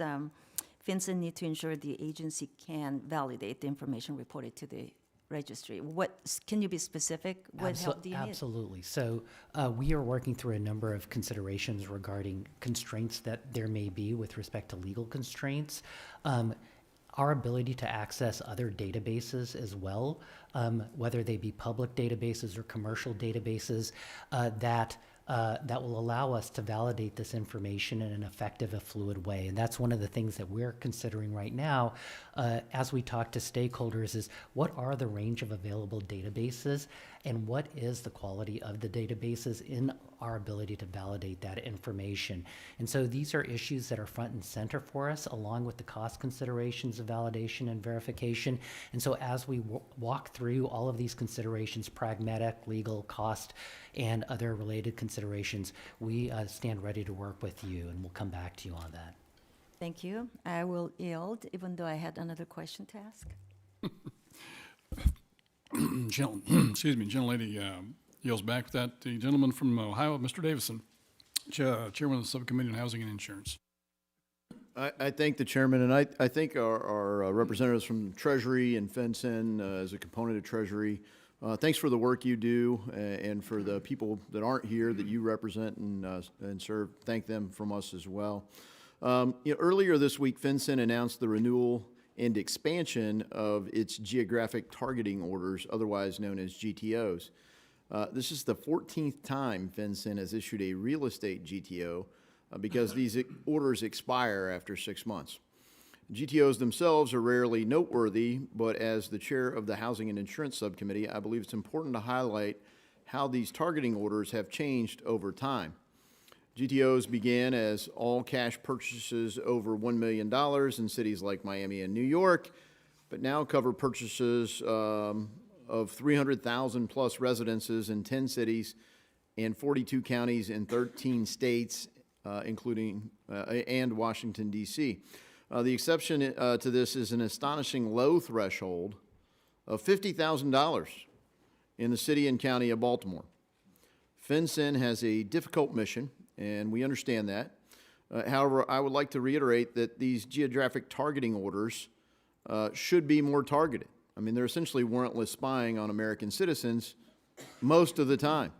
FinCEN need to ensure the agency can validate the information reported to the registry? Can you be specific? What help do you need? Absolutely. So we are working through a number of considerations regarding constraints that there may be with respect to legal constraints. Our ability to access other databases as well, whether they be public databases or commercial databases, that will allow us to validate this information in an effective and fluid way. And that's one of the things that we're considering right now as we talk to stakeholders is what are the range of available databases and what is the quality of the databases in our ability to validate that information. And so these are issues that are front and center for us along with the cost considerations of validation and verification. And so as we walk through all of these considerations, pragmatic, legal, cost, and other related considerations, we stand ready to work with you, and we'll come back to you on that. Thank you. I will yield, even though I had another question to ask. Gentlelady yields back with that. The gentleman from Ohio, Mr. Davison, Chairman of the Subcommittee on Housing and Insurance. I thank the chairman, and I think our representatives from Treasury and FinCEN as a component of Treasury. Thanks for the work you do, and for the people that aren't here that you represent and serve. Thank them from us as well. Earlier this week, FinCEN announced the renewal and expansion of its geographic targeting orders, otherwise known as GTOs. This is the 14th time FinCEN has issued a real estate GTO because these orders expire after 6 months. GTOs themselves are rarely noteworthy, but as the chair of the Housing and Insurance Subcommittee, I believe it's important to highlight how these targeting orders have changed over time. GTOs began as all cash purchases over $1 million in cities like Miami and New York, but now cover purchases of 300,000 plus residences in 10 cities and 42 counties in 13 states, including and Washington, D.C. The exception to this is an astonishing low threshold of $50,000 in the city and county of Baltimore. FinCEN has a difficult mission, and we understand that. However, I would like to reiterate that these geographic targeting orders should be more targeted. I mean, they're essentially warrantless spying on American citizens most of the time.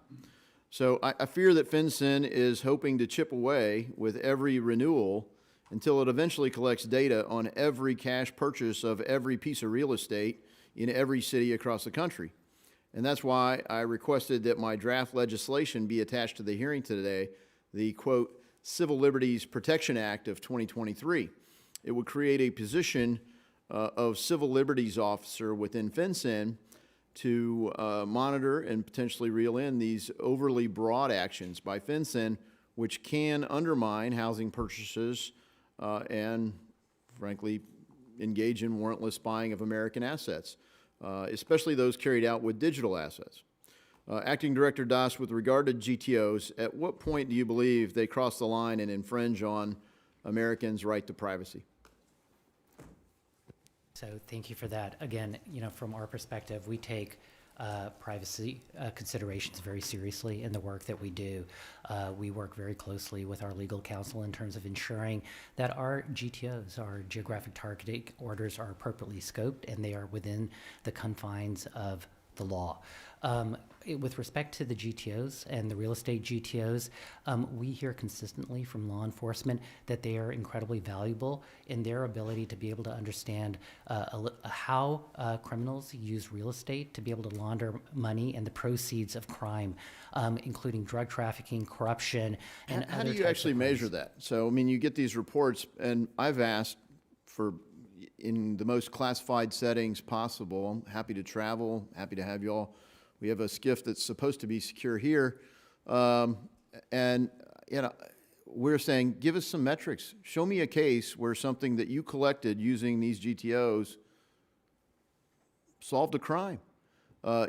So I fear that FinCEN is hoping to chip away with every renewal until it eventually collects data on every cash purchase of every piece of real estate in every city across the country. And that's why I requested that my draft legislation be attached to the hearing today, the, quote, Civil Liberties Protection Act of 2023. It would create a position of Civil Liberties Officer within FinCEN to monitor and potentially reel in these overly broad actions by FinCEN which can undermine housing purchases and, frankly, engage in warrantless buying of American assets, especially those carried out with digital assets. Acting Director Das, with regard to GTOs, at what point do you believe they cross the line and infringe on Americans' right to privacy? So thank you for that. Again, from our perspective, we take privacy considerations very seriously in the work that we do. We work very closely with our legal counsel in terms of ensuring that our GTOs, our geographic targeting orders, are appropriately scoped and they are within the confines of the law. With respect to the GTOs and the real estate GTOs, we hear consistently from law enforcement that they are incredibly valuable in their ability to be able to understand how criminals use real estate to be able to launder money and the proceeds of crime, including drug trafficking, corruption, and How other do you types actually of measure crimes. that? So, I mean, you get these reports, and I've asked for, in the most classified settings possible. I'm happy to travel, happy to have you all. We have a SCIF that's supposed to be secure here. And, we're saying, give us some metrics. Show me a case where something that you collected using these GTOs solved a crime.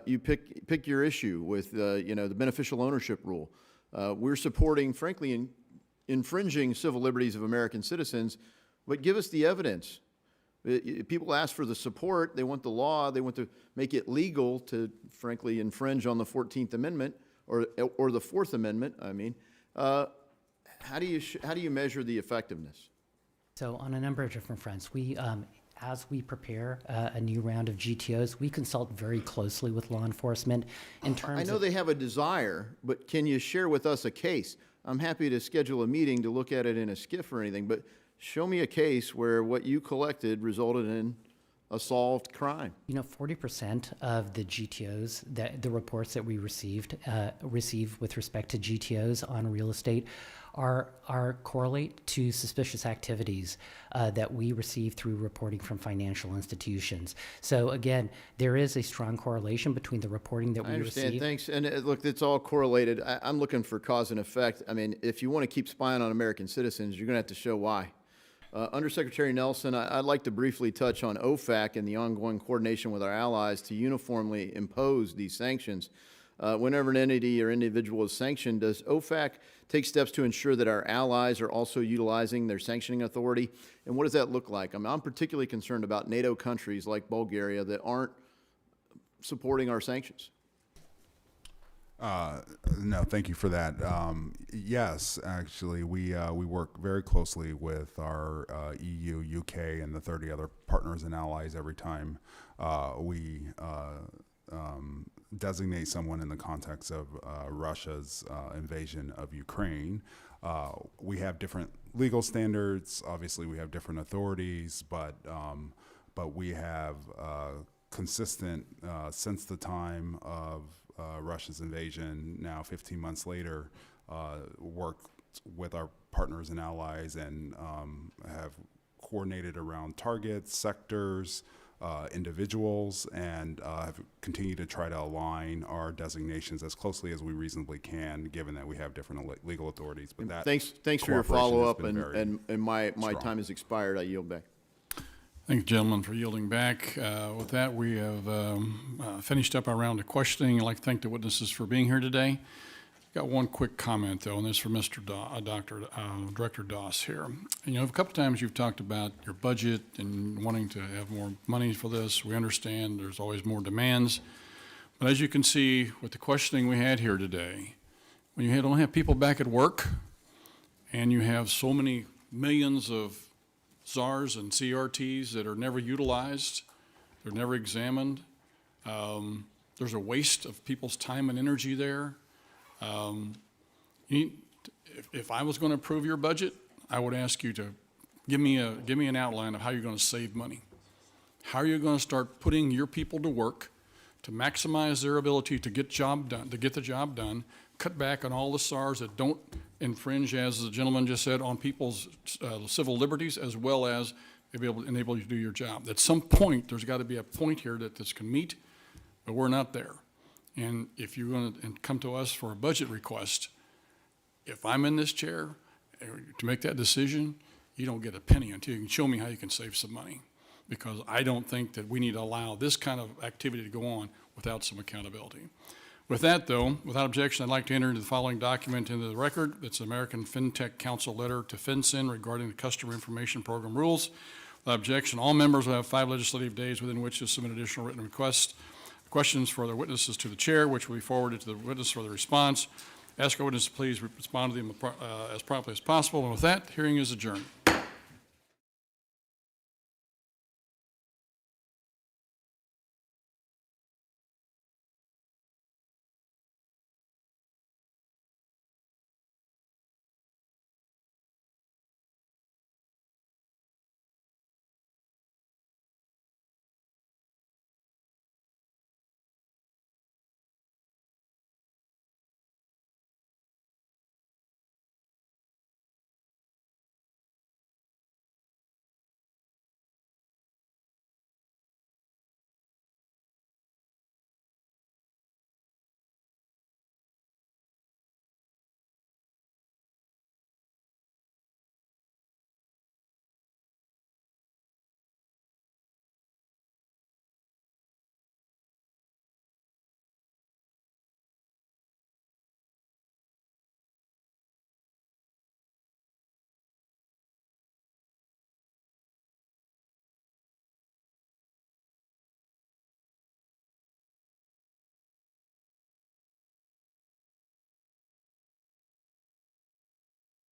You pick your issue with, the beneficial ownership rule. We're supporting, frankly, infringing civil liberties of American citizens, but give us the evidence. People ask for the support, they want the law, they want to make it legal to, frankly, infringe on the 14th Amendment, or the Fourth Amendment, I mean. How do you measure the effectiveness? So on a number of different fronts, we, as we prepare a new round of GTOs, we consult very closely with law enforcement in terms I know they have a desire, but can you share with us a case? I'm happy to schedule a meeting to look at it in a SCIF or anything, but show me a case where what you collected resulted in a solved crime. 40% of the GTOs, the reports that we receive with respect to GTOs on real estate are correlate to suspicious activities that we receive through reporting from financial institutions. So again, there is a strong correlation between the reporting that we receive. I understand, thanks. And look, it's all correlated. I'm looking for cause and effect. I mean, if you want to keep spying on American citizens, you're going to have to show why. Undersecretary Nelson, I'd like to briefly touch on OFAC and the ongoing coordination with our allies to uniformly impose these sanctions. Whenever an entity or individual is sanctioned, does OFAC take steps to ensure that our allies are also utilizing their sanctioning authority? And what does that look like? I mean, I'm particularly concerned about NATO countries like Bulgaria that aren't supporting our sanctions. No, thank you for that. Yes, actually, we work very closely with our EU, UK, and the 30 other partners and allies every time we designate someone in the context of Russia's invasion of Ukraine. We have different legal standards. Obviously, we have different authorities, but we have consistent since the time of Russia's invasion, now 15 months later, worked with our partners and allies and have coordinated around targets, sectors, individuals, and have continued to try to align our designations as closely as we reasonably can, given that we have different legal authorities. But that thanks for your cooperation has follow-up, been very and my strong. time has expired. I yield back. Thank you, gentlemen, for yielding back. With that, we have finished up our round of questioning. I'd like to thank the witnesses for being here today. Got one quick comment, though, and this is for Mr. Director Doss here. A couple times you've talked about your budget and wanting to have more money for this. We understand there's always more demands. But as you can see with the questioning we had here today, when you don't have people back at work and you have so many millions of SARs and CRTs that are never utilized, they're never examined, there's a waste of people's time and energy there. If I was going to approve your budget, I would ask you to give me an outline of how you're going to save money. How are you going to start putting your people to work to maximize their ability to get the job done, cut back on all the SARs that don't infringe, as the gentleman just said, on people's civil liberties, as well as be able to enable you to do your job. At some point, there's got to be a point here that this can meet, but we're not there. And if you're going to come to us for a budget request, If I'm in this chair to make that decision, you don't get a penny until you can show me how you can save some money. Because I don't think that we need to allow this kind of activity to go on without some accountability. With that, though, without objection, I'd like to enter into the following document into the record. It's American FinTech Council letter to FinCEN regarding the Customer Information Program rules. Without objection, all members will have 5 legislative days within which to submit additional written requests, questions for their witnesses to the chair, which will be forwarded to the witness for the response. Ask our witnesses to please respond to them as promptly as possible. And with that, hearing is adjourned.